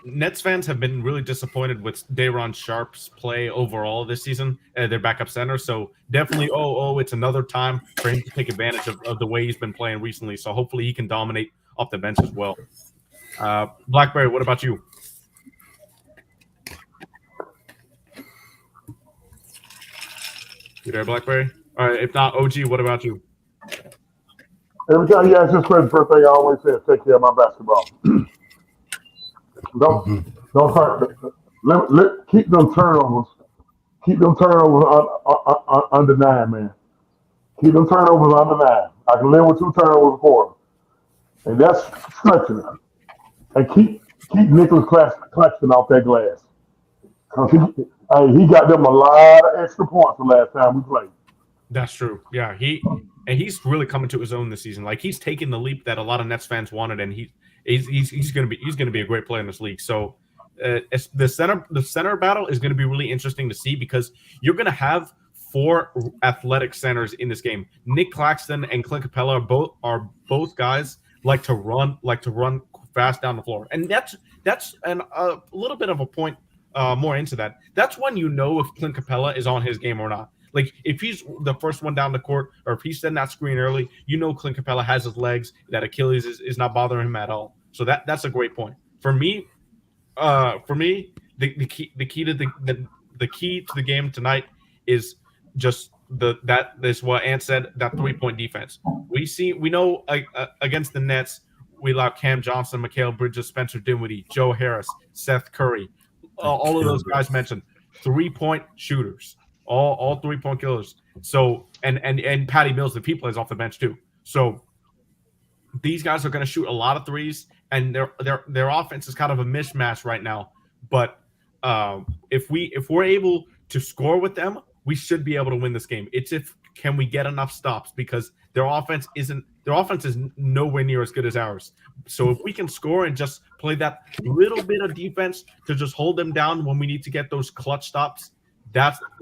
S1: Nets fans have been really disappointed with Day'Ron Sharpe's play overall this season. Their backup center, so definitely, it's another time for him to take advantage of the way he's been playing recently. So hopefully he can dominate off the bench as well. Blackberry, what about you? You there, Blackberry? All right, if not, OG, what about you?
S5: Every time you ask this question, first thing I always say is take care of my basketball. Don't hurt. Keep them turnovers. Keep them turnovers under 9, man. Keep them turnovers under 9. I can live with 2 turnovers a quarter, and that's stretching it. And keep Nicholas Claxton off that glass. He got them a lot of extra points the last time we played.
S1: That's true. Yeah, he's really coming to his own this season. Like he's taking the leap that a lot of Nets fans wanted, and he's going to be a great player in this league. So the center battle is going to be really interesting to see because you're going to have 4 athletic centers in this game. Nick Claxton and Clint Capella are both guys like to run fast down the floor, and that's a little bit of a point more into that. That's when you know if Clint Capella is on his game or not. Like, if he's the first one down the court or if he's setting that screen early, you know Clint Capella has his legs, that Achilles is not bothering him at all. So that's a great point. For me, the key to the game tonight is just that is what Ant said. That 3-point defense. We know against the Nets, we allow Cam Johnson, Mikal Bridges, Spencer Dinwiddie, Joe Harris, Seth Curry, all of those guys mentioned 3-point shooters, all 3-point killers. So and Patty Mills, if he plays off the bench too. So these guys are going to shoot a lot of threes, and their offense is kind of a mismatch right now. But if we're able to score with them, we should be able to win this game. It's can we get enough stops, because their offense is nowhere near as good as ours. So if we can score and just play that little bit of defense to just hold them down when we need to get those clutch stops,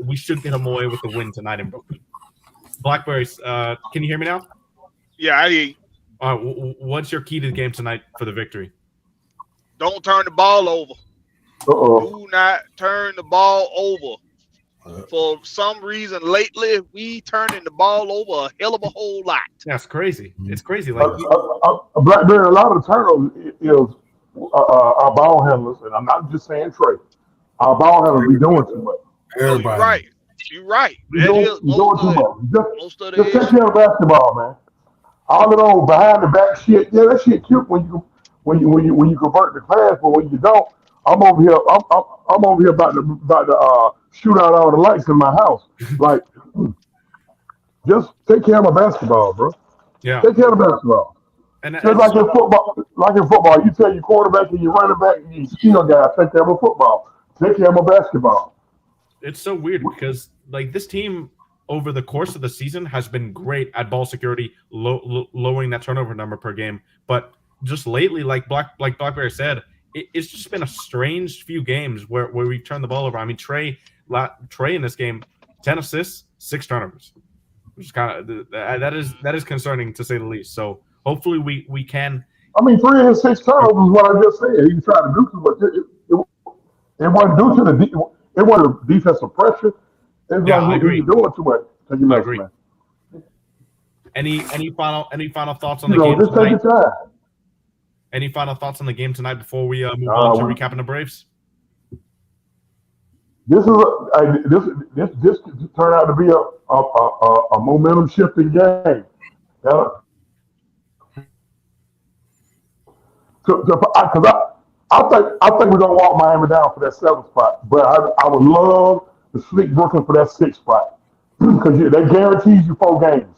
S1: we should get them away with the win tonight in Brooklyn. Blackberries, can you hear me now?
S4: Yeah, I hear you.
S1: What's your key to the game tonight for the victory?
S4: Don't turn the ball over. Do not turn the ball over. For some reason, lately, we turning the ball over a hell of a whole lot.
S1: That's crazy. It's crazy. Like
S5: Blackberry, a lot of the turnovers is our ball handlers, and I'm not just saying Trey. Our ball handlers be doing too much.
S2: Everybody.
S4: You're right.
S5: You're doing too much.
S4: Most of
S5: Just
S4: the
S5: take care of basketball, man. All of those behind the back shit, yeah, that shit cute when you convert the class, but when you don't, I'm over here about to shoot out all the lights in my house. Like, just take care of my basketball, bro.
S1: Yeah.
S5: Take care of the basketball.
S1: And
S5: just like in football, you tell your quarterback and your running back and your skill guy, take care of my football. Take care of my basketball.
S1: It's so weird because like this team over the course of the season has been great at ball security, lowering that turnover number per game. But just lately, like Blackberry said, it's just been a strange few games where we turn the ball over. I mean, Trey in this game, 10 assists, 6 turnovers, which is kind of that is concerning to say the least. So hopefully we can.
S5: I mean, 3 of his 6 turnovers is what I just said. He tried to do too much. It wasn't due to it wasn't defensive pressure. It's like he was doing too much.
S1: I agree. Man. Any final thoughts on the game
S5: just
S1: tonight?
S5: take your time.
S1: Any final thoughts on the game tonight before we move on to recapping the Braves?
S5: This turned out to be a momentum shifting game. I think we're gonna walk Miami down for that 7th spot, but I would love to sneak Brooklyn for that 6th spot because that guarantees you 4 games.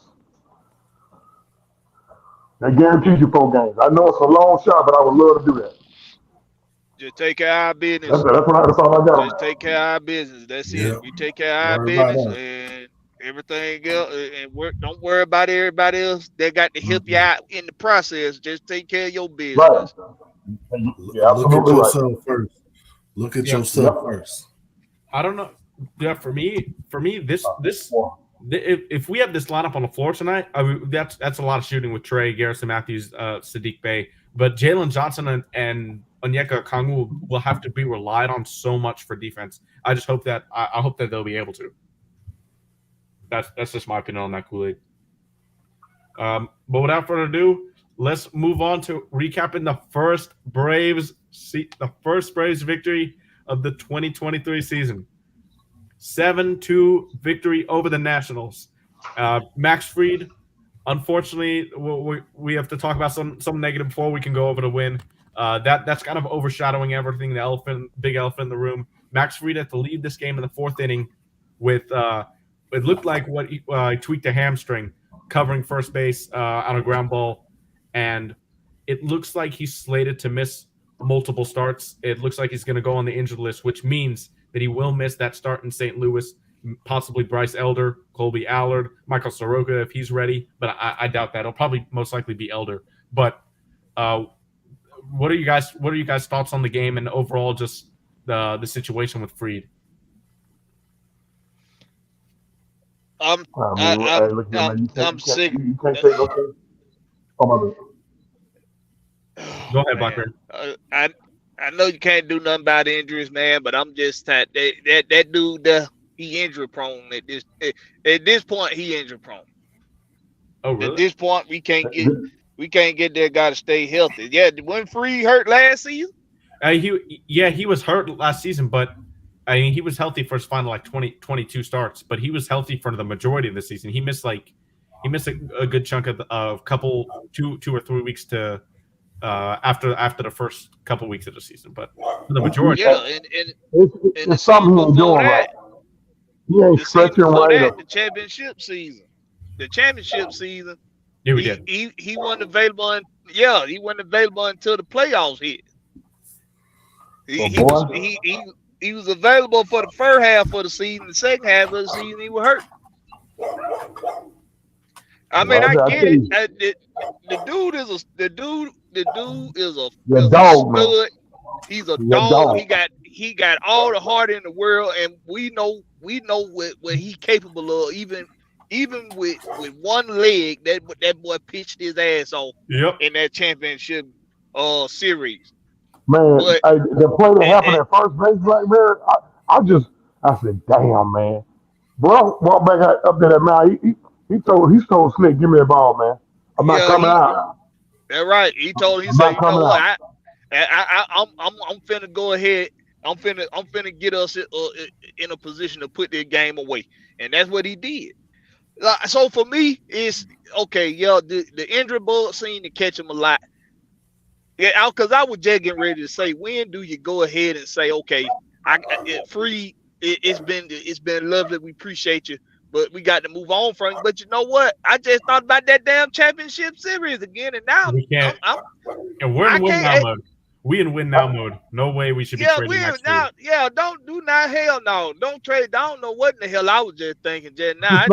S5: That guarantees you 4 games. I know it's a long shot, but I would love to do that.
S4: Just take care of our business.
S5: That's all I got.
S4: Just take care of our business. That's it. We take care of our business and everything else, and don't worry about everybody else that got to help you out in the process. Just take care of your business.
S5: Right. Yeah,
S2: look at yourself first. Look at yourself first.
S1: I don't know. Yeah, for me, this if we have this lineup on the floor tonight, that's a lot of shooting with Trey, Garrison Matthews, Sadiq Bey, but Jalen Johnson and Onyeka Okongwu will have to be relied on so much for defense. I just hope that I hope that they'll be able to. That's just my opinion on that Kool-Aid. But without further ado, let's move on to recapping the first Braves victory of the 2023 season. 7-2 victory over the Nationals. Max Fried, unfortunately, we have to talk about some negative before we can go over the win. That's kind of overshadowing everything. The big elephant in the room. Max Fried had to lead this game in the 4th inning with it looked like what he tweaked a hamstring, covering first base on a ground ball. And it looks like he's slated to miss multiple starts. It looks like he's going to go on the injured list, which means that he will miss that start in St. Louis, possibly Bryce Elder, Colby Allard, Michael Soroka if he's ready. But I doubt that. It'll probably most likely be Elder. But what are you guys' thoughts on the game and overall just the situation with Fried?
S4: I'm sick.
S5: You can't take no.
S1: Go ahead, Blackburn.
S4: I know you can't do nothing about injuries, man, but I'm just that dude, he injury prone at this point. He injury prone.
S1: Oh, really?
S4: At this point, we can't get that guy to stay healthy. Yeah, when Fried hurt last season.
S1: He was hurt last season, but I mean, he was healthy for his final 22 starts, but he was healthy for the majority of the season. He missed a good chunk of couple 2 or 3 weeks to after the first couple weeks of the season, but for the majority.
S4: Yeah, and the
S5: it's something
S4: season
S5: he ain't
S4: before
S5: doing
S4: that,
S5: right. He ain't
S4: the season
S5: stretching
S4: before
S5: right
S4: that,
S5: up.
S4: the championship season,
S1: Yeah, we did.
S4: he wasn't available. He wasn't available until the playoffs hit. He was available for the first half of the season. The second half of the season, he was hurt. I mean, I get it. The dude is a
S5: dog, man.
S4: stud. He's a
S5: He a
S4: dog.
S5: dog.
S4: He got all the heart in the world, and we know what he's capable of. Even with one leg, that boy pitched his ass off in that championship series.
S5: Man,
S4: But
S5: the play that happened at first base right there, I said, damn, man. Bro, walked back up to that mound. He told Slick, give me the ball, man. I'm not coming out.
S4: That's right. He said, you know what? I'm finna go ahead. I'm finna get us in a position to put this game away, and that's what he did. So for me, it's okay. Yeah, the injury bug seemed to catch him a lot. Yeah, because I was just getting ready to say, when do you go ahead and say, okay, it's been lovely. We appreciate you, but we got to move on from it. But you know what? I just thought about that damn championship series again, and now
S1: we can't. We're in win now mode. We in win now mode. No way we should be trading next
S4: now.
S1: week.
S4: Yeah, don't do not. Hell no. Don't trade. I don't know what in the hell I was just thinking just now.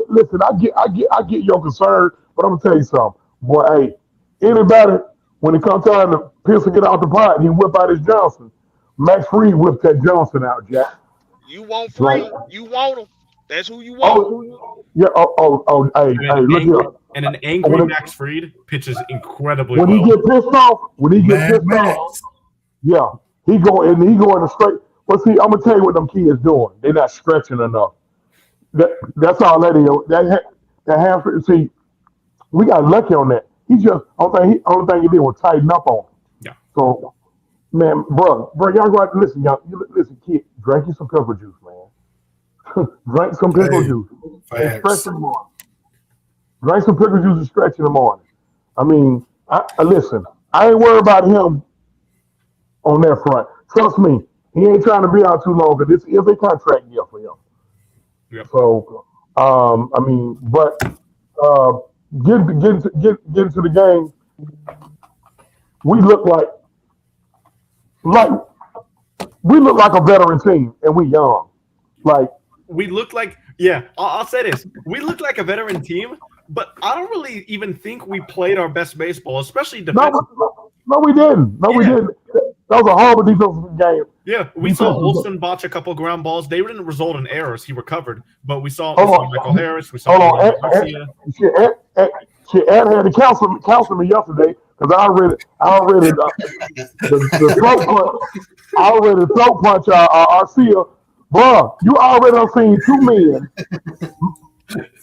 S5: Listen, I get your concern, but I'm gonna tell you something, boy. Hey, anybody when it comes time to piss and get out the pot, he whip out his Johnson. Max Fried whipped that Johnson out, Jack.
S4: You want Fried? You want him? That's who you want.
S5: Hey, look here.
S1: And an angry Max Fried pitches incredibly
S5: when
S1: well.
S5: He get pissed off, yeah, he go in the straight. But see, I'm gonna tell you what them kids doing. They're not stretching enough. That's all that is. That half. See, we got lucky on that. He just only thing he did was tighten up on him.
S1: Yeah.
S5: So, man, bro, y'all go out and listen, listen, kid, drink you some pepper juice, man. Drink some pickle juice and stretch in the morning. Drink some pickle juice and stretch in the morning. I mean, listen, I ain't worried about him on that front. Trust me, he ain't trying to be out too long because this is a contract year for him.
S1: Yep.
S5: So, I mean, but get into the game. We look like a veteran team, and we young. Like
S1: we look like, yeah. I'll say this: we look like a veteran team, but I don't really even think we played our best baseball, especially defensively.
S5: No, we didn't. We didn't. That was a horrible defensive game.
S1: Yeah, we saw Olsen botch a couple ground balls. They didn't result in errors. He recovered, but we saw Michael Harris. We saw Garcia.
S5: Ed had to counsel me yesterday because I already the throat punch. I already throat punch Garcia. Bruh, you already done seen two men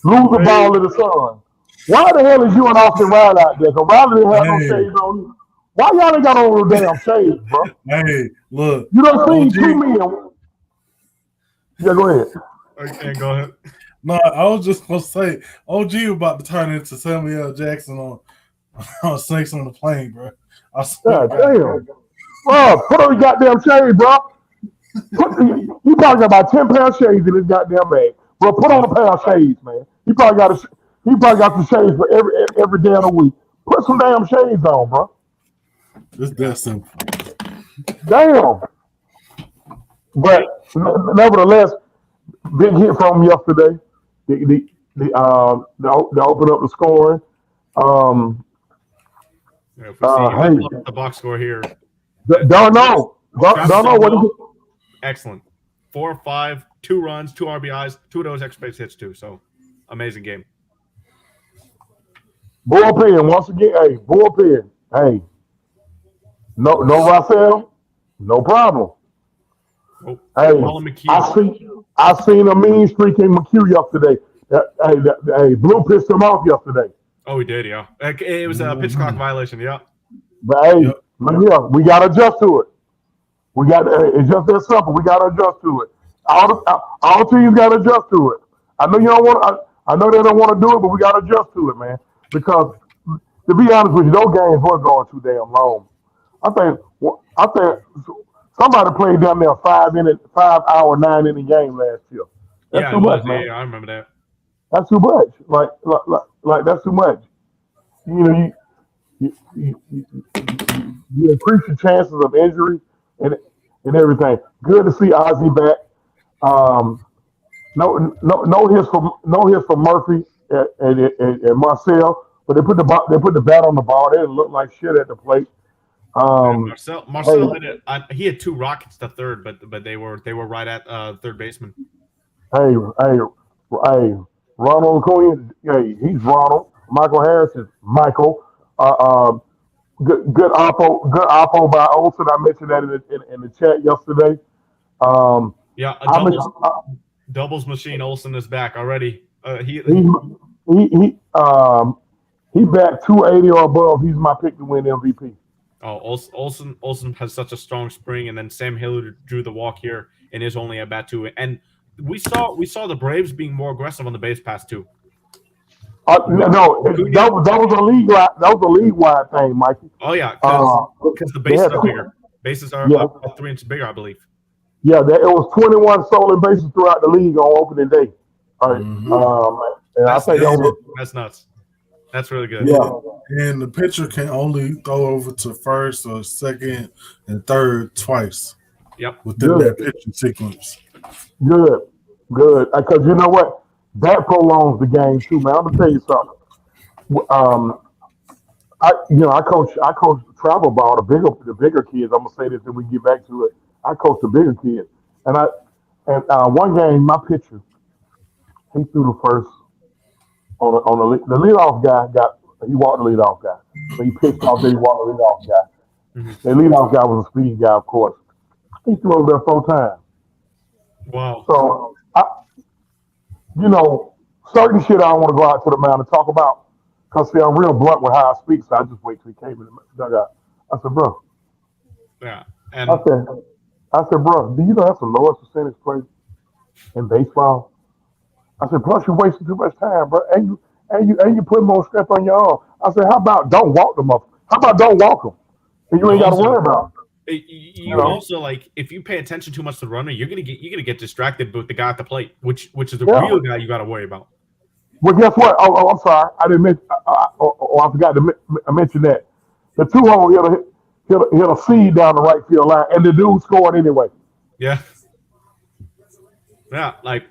S5: lose the ball in the sun. Why the hell is you and Austin Riley out there? Because Riley didn't have no shades on. Why y'all ain't got on the damn shades, bro?
S2: Hey, look.
S5: You done seen two men. Yeah, go ahead.
S1: Okay, go ahead.
S2: No, I was just gonna say, OG about to turn into Samuel L. Jackson on Snakes on the Plane, bro.
S5: God damn, bro, put on your goddamn shades, bro. You probably got about 10 pound shades in his goddamn bag, bro. Put on a pair of shades, man. He probably got the shades for every day of the week. Put some damn shades on, bro.
S2: It's that simple.
S5: Damn. But nevertheless, big hit from him yesterday. They open up the scoring.
S1: If we see the box score here.
S5: Don't know what he.
S1: Excellent. 4-5, 2 runs, 2 RBIs, 2 of those extra base hits too. So amazing game.
S5: Bullpen once again. Hey, bullpen. Hey, no Raphael, no problem.
S1: Oh,
S5: hey, I seen a mean streak in McHugh yesterday. Hey, Blue pissed him off yesterday.
S1: Oh, he did, yeah. It was a pitch clock violation, yeah.
S5: But hey, we got to adjust to it. We got it's just that simple. We got to adjust to it. All teams got to adjust to it. I know you don't want. I know they don't want to do it, but we got to adjust to it, man. Because to be honest with you, those games were going too damn long. I think somebody played down there 5 hour 9 inning game last year. That's
S1: Yeah,
S5: too
S1: it
S5: much,
S1: was.
S5: man.
S1: Yeah, I remember that.
S5: That's too much. Like that's too much. You know, you increase your chances of injury and everything. Good to see Ozzy back. No hits from Murphy and Marcel, but they put the bat on the ball. They didn't look like shit at the plate.
S1: Marcel he had 2 rockets to third, but they were right at third baseman.
S5: Hey, Ronald Acuna, he's Ronald. Michael Harris is Michael. Good oppo by Olsen. I mentioned that in the chat yesterday.
S1: Yeah, doubles machine. Olsen is back already. He
S5: back 280 or above. He's my pick to win MVP.
S1: Oh, Olsen has such a strong spring, and then Sam Hill drew the walk here and is only at bat 2. And we saw the Braves being more aggressive on the base pass too.
S5: No, that was a league-wide thing, Mikey.
S1: Oh yeah, because the bases are bigger. Bases are 3 inches bigger, I believe.
S5: Yeah, it was 21 stolen bases throughout the league on opening day. And
S1: that's nuts. That's really good.
S2: Yeah, and the pitcher can only throw over to first or second and third twice.
S1: Yep.
S2: Within that pitching sequence.
S5: Good. Because you know what? That prolongs the game too, man. I'm gonna tell you something. I coach travel ball, the bigger kids. I'm gonna say this, and we get back to it. I coach the bigger kids, and one game my pitcher, he threw the first on the leadoff guy he walked the leadoff guy. So he pitched off there, he walked the leadoff guy. Mm-hmm. The leadoff guy was a speed guy, of course. He threw over there 4 times.
S1: Wow.
S5: So certain shit I don't want to go out to the mound and talk about. Because, see, I'm real blunt with how I speak, so I just wait till he came in the dugout. I said, bro.
S1: Yeah. And
S5: I said, bro, do you know that's the lowest percentage play in baseball? I said, plus you're wasting too much time, bro. And you put more stress on your arm. I said, how about don't walk them up? How about don't walk them? And you ain't got to worry about it.
S1: You also, like, if you pay attention too much to the runner, you're gonna get distracted with the guy at the plate, which is the real guy you got to worry about.
S5: Well, guess what? Oh, I'm sorry. I didn't mention. I forgot to mention that the 2-hole hit a seed down the right field line, and the dude scored anyway.
S1: Yeah. Yeah, like,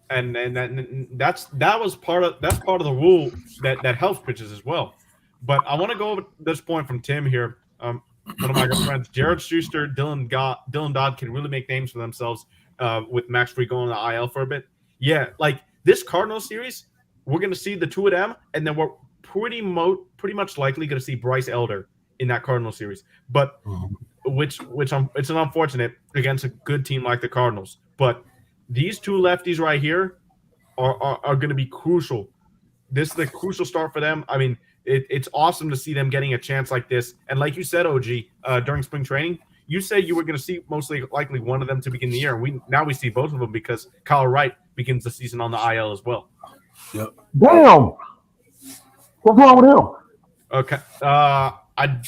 S1: and that was part of the rule that helps pitches as well. But I want to go over this point from Tim here. One of my good friends, Jared Schuster, Dylan Dodd can really make names for themselves with Max Fried going to the IL for a bit. Yeah, like this Cardinals series, we're going to see the 2 of them, and then we're pretty much likely going to see Bryce Elder in that Cardinals series. But it's an unfortunate against a good team like the Cardinals. But these 2 lefties right here are going to be crucial. This is the crucial start for them. I mean, it's awesome to see them getting a chance like this. And like you said, OG, during spring training, you said you were going to see mostly likely one of them to begin the year. And now we see both of them because Kyle Wright begins the season on the IL as well.
S2: Yep.
S5: Damn. What's wrong with him?
S1: Okay. I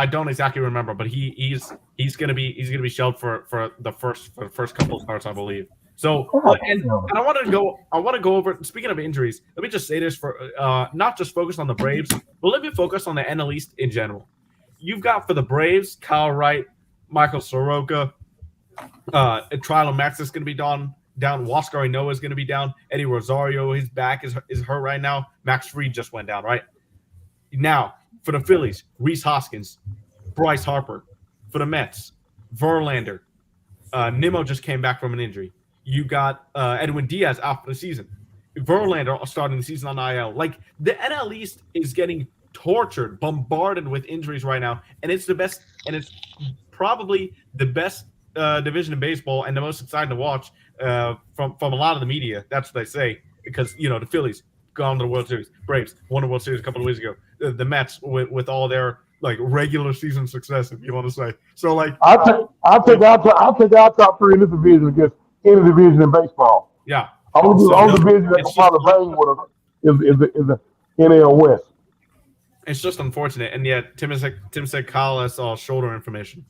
S1: don't exactly remember, but he's gonna be shelved for the first couple of starts, I believe. So and I want to go over. Speaking of injuries, let me just say this for not just focus on the Braves, but let me focus on the NL East in general. You've got for the Braves, Kyle Wright, Michael Soroka, Trilo Max is going to be down. Huascar Noah is going to be down. Eddie Rosario, his back is hurt right now. Max Fried just went down, right? Now, for the Phillies, Rhys Hoskins, Bryce Harper. For the Mets, Verlander. Nimmo just came back from an injury. You got Edwin Diaz out for the season. Verlander starting the season on IL. Like, the NL East is getting tortured, bombarded with injuries right now, and it's the best, and it's probably the best division in baseball and the most exciting to watch from a lot of the media. That's what they say, because the Phillies gone to the World Series, Braves won the World Series a couple of weeks ago. The Mets with all their like regular season success, if you want to say. So like,
S5: I'll take our top 3 in this division against any division in baseball.
S1: yeah.
S5: Only division that can probably bang with us is the NL West.
S1: It's just unfortunate, and yet Tim said Kyle has all shoulder information.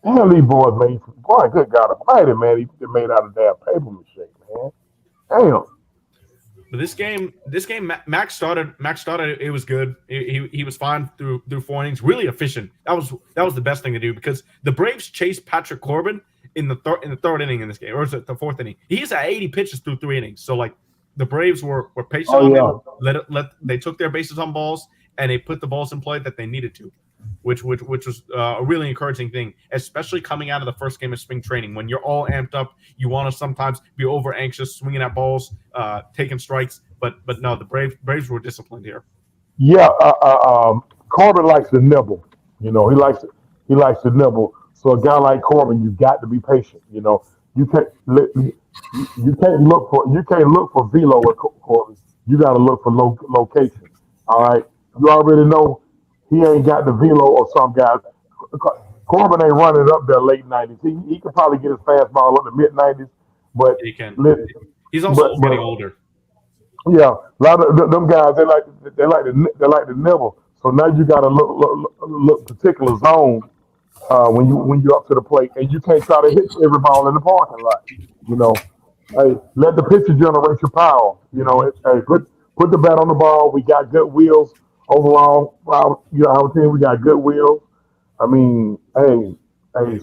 S5: Hell, these boys made, boy, good God almighty, man, they made out of damn paper mache, man. Damn.
S1: But this game, Max started. It was good. He was fine through 4 innings. Really efficient. That was the best thing to do because the Braves chased Patrick Corbin in the third inning in this game, or is it the 4th inning? He's at 80 pitches through 3 innings. So like the Braves were patient on him. They took their bases on balls and they put the balls in play that they needed to, which was a really encouraging thing, especially coming out of the first game of spring training when you're all amped up. You want to sometimes be over anxious, swinging at balls, taking strikes, but no, the Braves were disciplined here.
S5: Yeah, Corbin likes to nibble. You know, he likes to nibble. So a guy like Corbin, you got to be patient. You know, you can't look for velo with Corbin. You got to look for location. All right, you already know he ain't got the velo of some guys. Corbin ain't running up there late 90s. He could probably get his fastball up the mid 90s, but
S1: he can. He's also getting older.
S5: Yeah, a lot of them guys they like to nibble. So now you got to look particular zone when you're up to the plate, and you can't try to hit every ball in the parking lot. You know, hey, let the pitcher generate your power. You know, hey, put the bat on the ball. We got good wheels overall. You know, our team we got good wheels. I mean, hey,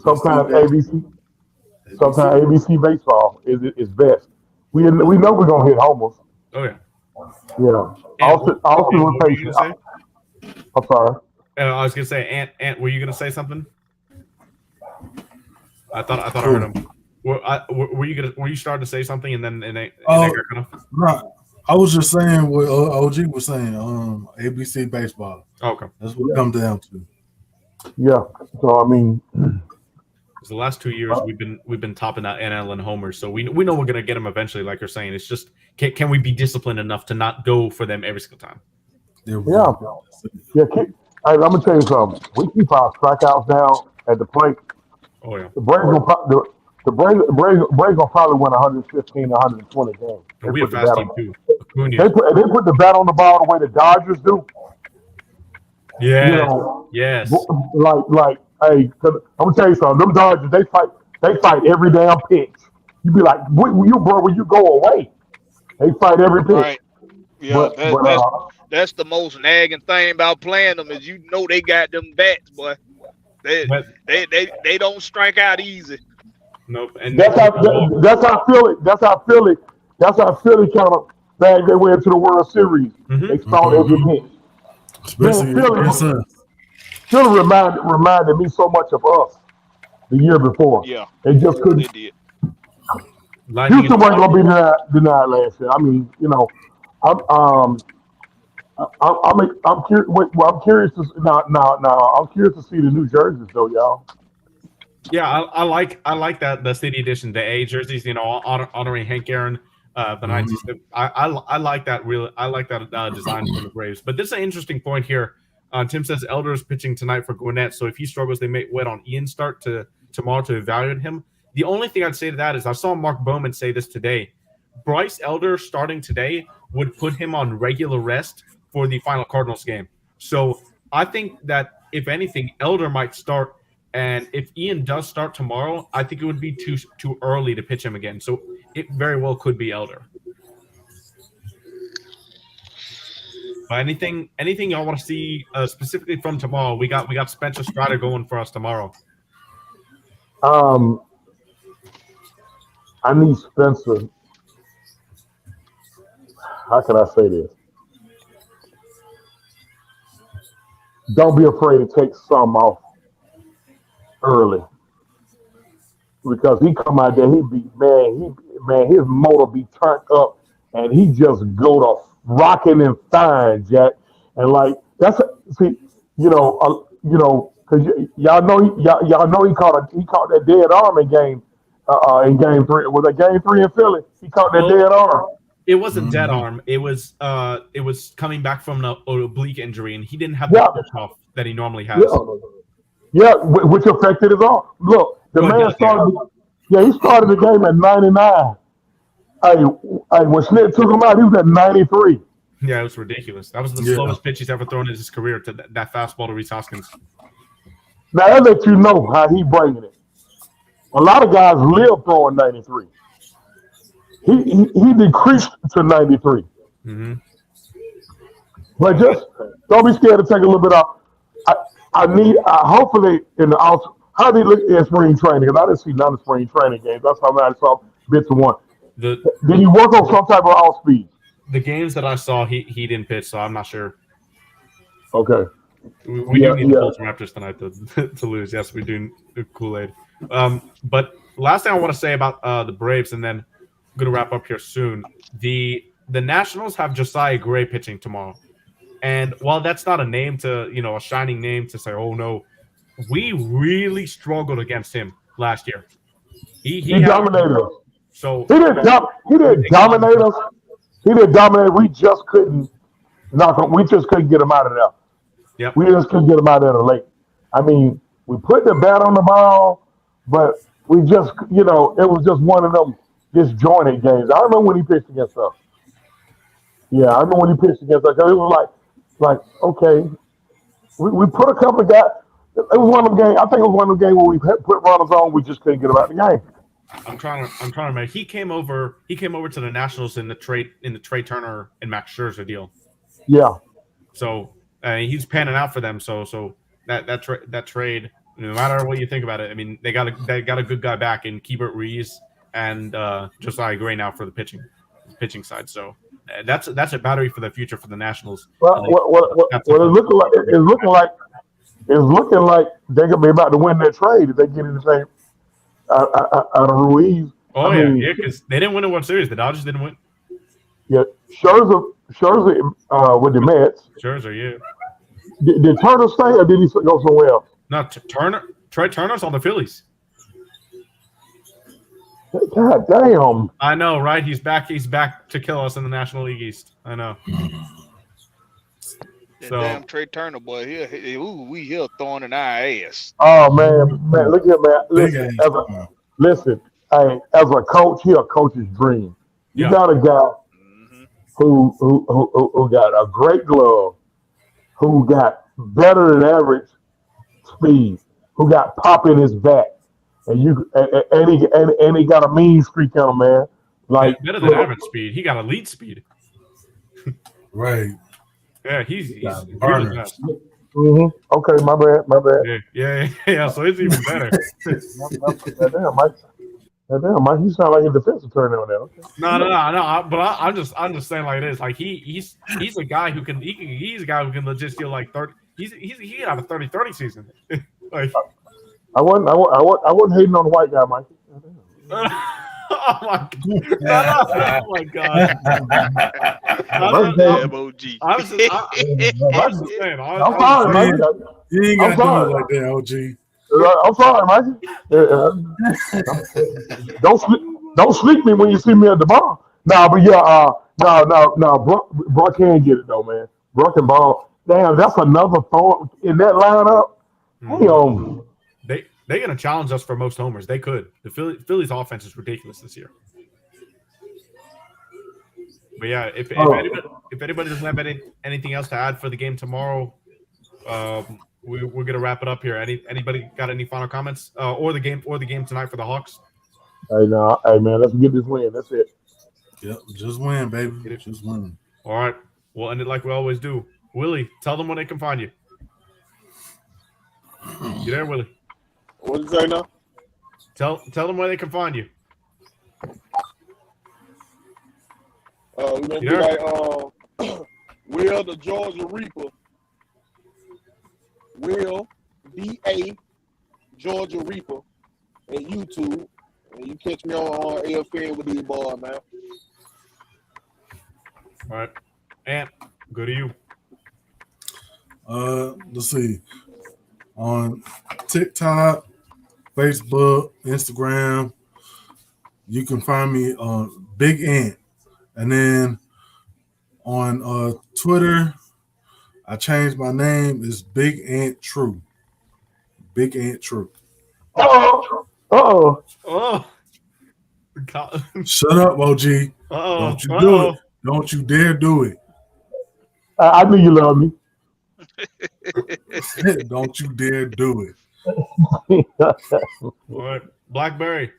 S5: sometimes ABC baseball is best. We know we're gonna hit homers.
S1: Oh yeah.
S5: Yeah. Austin was patient. I'm sorry.
S1: I was gonna say, Ant, were you gonna say something? I thought I heard him. Were you starting to say something and then they got cut off?
S2: No, I was just saying what OG was saying. ABC baseball.
S1: Okay.
S2: That's what it comes down to.
S5: Yeah. So I mean,
S1: the last 2 years we've been topping out NL and homers, so we know we're gonna get them eventually. Like you're saying, it's just can we be disciplined enough to not go for them every single time?
S5: Yeah. I'm gonna tell you something. We keep our strikeouts down at the plate.
S1: Oh yeah.
S5: The Braves gonna probably win 115, 120 games.
S1: And we have fast team too.
S5: They put the bat on the ball the way the Dodgers do.
S1: Yeah.
S5: You know,
S1: yes.
S5: Like, hey, I'm gonna tell you something. Them Dodgers, they fight every damn pitch. You be like, when you go away, they fight every pitch.
S4: Right. Yeah, that's the most nagging thing about playing them is you know they got them bats, boy. They don't strike out easy.
S1: Nope. And
S5: that's how Philly kind of bagged their way into the World Series. Mm-hmm. They fought every pitch. Philly reminded me so much of us the year before.
S4: Yeah,
S5: they just couldn't.
S4: They did.
S5: Houston wasn't gonna be denied last year. I mean, you know, I'm curious. I'm curious to I'm curious to see the new jerseys though, y'all.
S1: Yeah, I like that the city edition, the A jerseys. You know, honoring Hank Aaron, the 90s. I like that. I like that design for the Braves. But this is an interesting point here. Tim says Elder is pitching tonight for Gwinnett, so if he struggles, they may wait on Ian's start tomorrow to evaluate him. The only thing I'd say to that is I saw Mark Bowman say this today. Bryce Elder starting today would put him on regular rest for the final Cardinals game. So I think that if anything, Elder might start, and if Ian does start tomorrow, I think it would be too early to pitch him again. So it very well could be Elder. But anything y'all want to see specifically from tomorrow? We got Spencer Strider going for us tomorrow.
S5: I need Spencer. How can I say this? Don't be afraid to take some off early, because he come out there, his motor be turned up, and he just go to rocking and fine, Jack. And like that's because y'all know he caught that dead arm in game 3. Was that game 3 in Philly? He caught that dead arm.
S1: It wasn't dead
S2: Mhm.
S1: arm. It was coming back from an oblique injury, and he didn't have the
S5: Yeah,
S1: push off that he normally
S5: yeah,
S1: has.
S5: yeah, which affected his arm. Look, the
S1: Oh, it
S5: man
S1: does, yeah.
S5: started. Yeah, he started the game at 99. When Schmidt took him out, he was at 93.
S1: Yeah, it was ridiculous. That was the
S2: Yeah.
S1: slowest pitch he's ever thrown in his career to that fastball to Reese Hoskins.
S5: Now that lets you know how he bringing it. A lot of guys live throwing 93. He decreased to 93.
S1: Mm-hmm.
S5: But just don't be scared to take a little bit off. I need hopefully in the off. How did he look at spring training? Because I didn't see none of spring training games. That's how I saw bits of one.
S1: The
S5: Did he work on some type of off speed?
S1: the games that I saw, he didn't pitch, so I'm not sure.
S5: Okay.
S1: We
S5: Yeah,
S1: do need the
S5: yeah.
S1: Bulls Raptors tonight to lose. Yes, we do Kool-Aid. But last thing I want to say about the Braves, and then I'm going to wrap up here soon. The Nationals have Josiah Gray pitching tomorrow. And while that's not a name to, a shining name to say, oh, no, we really struggled against him last year. He
S5: He dominated us.
S1: So
S5: He didn't dominate us. He didn't dominate. We just couldn't knock him. We just couldn't get him out of there.
S1: Yep.
S5: We just couldn't get him out of there late. I mean, we put the bat on the ball, but we just, it was just one of them disjointed games. I remember when he pitched against us. Yeah, I remember when he pitched against us. It was like okay, we put a couple of guys. It was one of them games. I think it was one of them games where we put runners on. We just couldn't get them out of the game.
S1: I'm trying to remember. He came over to the Nationals in the Trey Turner and Max Scherzer deal.
S5: Yeah.
S1: So he's panning out for them. So that trade, no matter what you think about it, I mean they got a good guy back in Keibert Ruiz and Josiah Gray now for the pitching side. So that's a battery for the future for the Nationals.
S5: Well, it's looking like they're gonna be about to win that trade if they get anything out of Ruiz.
S1: Oh, yeah, because they didn't win the World Series. The Dodgers didn't win.
S5: Yeah, Scherzer with the Mets.
S1: Scherzer, yeah.
S5: Did Turner stay or did he go somewhere else?
S1: No, Trey Turner's on the Phillies.
S5: God damn.
S1: I know, right? He's back to kill us in the National League East. I know.
S4: That
S1: So-
S4: damn Trey Turner boy, we here throwing in our ass.
S5: Oh man, look here, man. Listen, hey, as a coach, he a coach's dream. You
S1: Yeah.
S5: got a guy who got a great glove, who got better than average speed, who got pop in his back, and he got a mean streak on him, man. Like
S1: Better than average speed. He got elite speed.
S2: Right.
S1: Yeah, he's
S2: burners.
S1: really fast.
S5: Okay, my bad.
S1: Yeah. So it's even better.
S5: Damn, Mike, you sound like a defensive attorney on that. Okay.
S1: No. But I'm just saying like this. Like he's a guy who can legit steal like 30. He can have a 30-30 season. Like
S5: I wasn't hating on the white guy, Mike.
S1: oh my god!
S4: Damn, OG.
S1: I was just saying.
S5: I'm sorry, Mike.
S2: You ain't
S5: I'm
S2: gotta do
S5: sorry.
S2: it like that, OG.
S5: I'm sorry, Mike. Don't sleep me when you see me at the bar. Nah, but yeah, Brock can get it though, man. Brock and ball. Damn, that's another thought in that lineup. Damn.
S1: They're gonna challenge us for most homers. They could. The Phillies offense is ridiculous this year. But yeah, if anybody doesn't have anything else to add for the game tomorrow, we're gonna wrap it up here. Anybody got any final comments or the game tonight for the Hawks?
S5: Hey, man, let's get this win. That's it.
S2: Yep, just win, baby. Just win.
S1: All right, we'll end it like we always do. Willie, tell them where they can find you. You there, Willie?
S3: What did you say now?
S1: Tell them where they can find you.
S3: We're gonna
S1: Yeah.
S3: do like Will the Georgia Reaper. Will DA Georgia Reaper and YouTube. And you catch me on AFN with these boys, man.
S1: All right, Ant, go to you.
S2: Let's see. On TikTok, Facebook, Instagram, you can find me on Big Ant, And then on Twitter, I changed my name. It's Big Ant True. Big Ant True.
S5: Oh.
S1: Oh.
S2: Shut up, OG. Don't you do it. Don't you dare do it.
S5: I knew you loved me.
S2: Don't you dare do
S1: All right. Blackberry.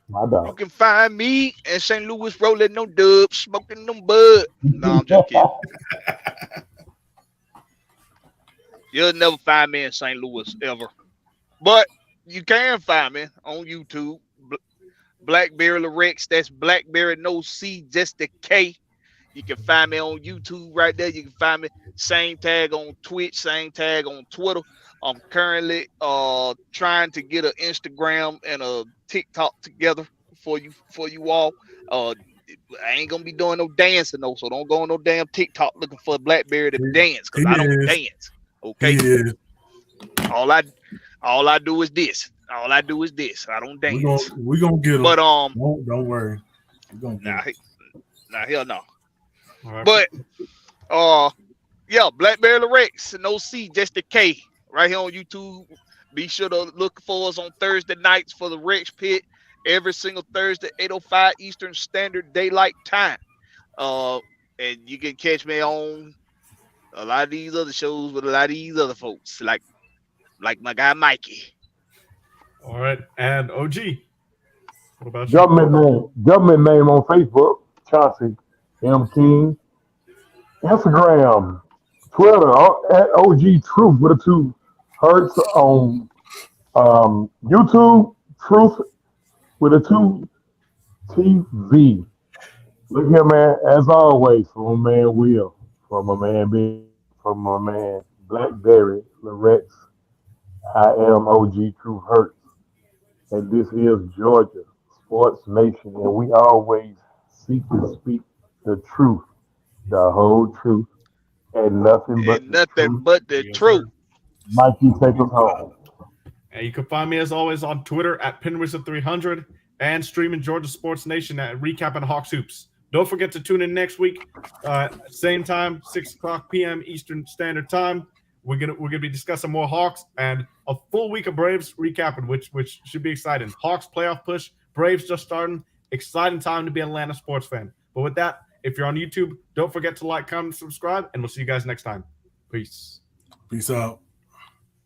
S5: My
S4: You
S5: dog.
S4: can find me in St. Louis rolling no dubs, smoking them bud. No, I'm just kidding. You'll never find me in St. Louis ever. But you can find me on YouTube. Blackberry Lorex. That's Blackberry no C, just the K. You can find me on YouTube right there. You can find me same tag on Twitch, same tag on Twitter. I'm currently trying to get an Instagram and a TikTok together for you all. I ain't gonna be doing no dancing though, so don't go on no damn TikTok looking for Blackberry to dance because I don't dance. Okay.
S2: it.
S4: All I do is this. All I do is this. I don't dance.
S2: We're gonna get them.
S4: But
S2: don't worry. We're gonna get 'em.
S4: hell no.
S1: All right.
S4: But yeah, Blackberry Lorex, no C, just the K, right here on YouTube. Be sure to look for us on Thursday nights for the Rex Pit every single Thursday, 8:05 Eastern Standard Daylight Time. And you can catch me on a lot of these other shows with a lot of these other folks, like my guy Mikey.
S1: All right. And OG. What about you?
S5: Government name on Facebook, Chauncey M. King. Instagram, Twitter, at OG Truth with a 2 Hertz on YouTube, Truth with a 2 TV. Look here, man, as always, from my man Will, from my man Big, from my man Blackberry Lorex. I am OG Truth Hertz. And this is Georgia Sports Nation, and we always seek to speak the truth, the whole truth, and nothing but
S4: the truth.
S5: Mikey, take us home.
S1: And you can find me as always on Twitter at PinWizard300 and streaming Georgia Sports Nation at Recapping Hawks Hoops. Don't forget to tune in next week, same time, 6:00 p.m. Eastern Standard Time. We're gonna be discussing more Hawks and a full week of Braves recapping, which should be exciting. Hawks playoff push, Braves just starting. Exciting time to be an Atlanta sports fan. But with that, if you're on YouTube, don't forget to like, comment, subscribe, and we'll see you guys next time. Peace.
S2: Peace out.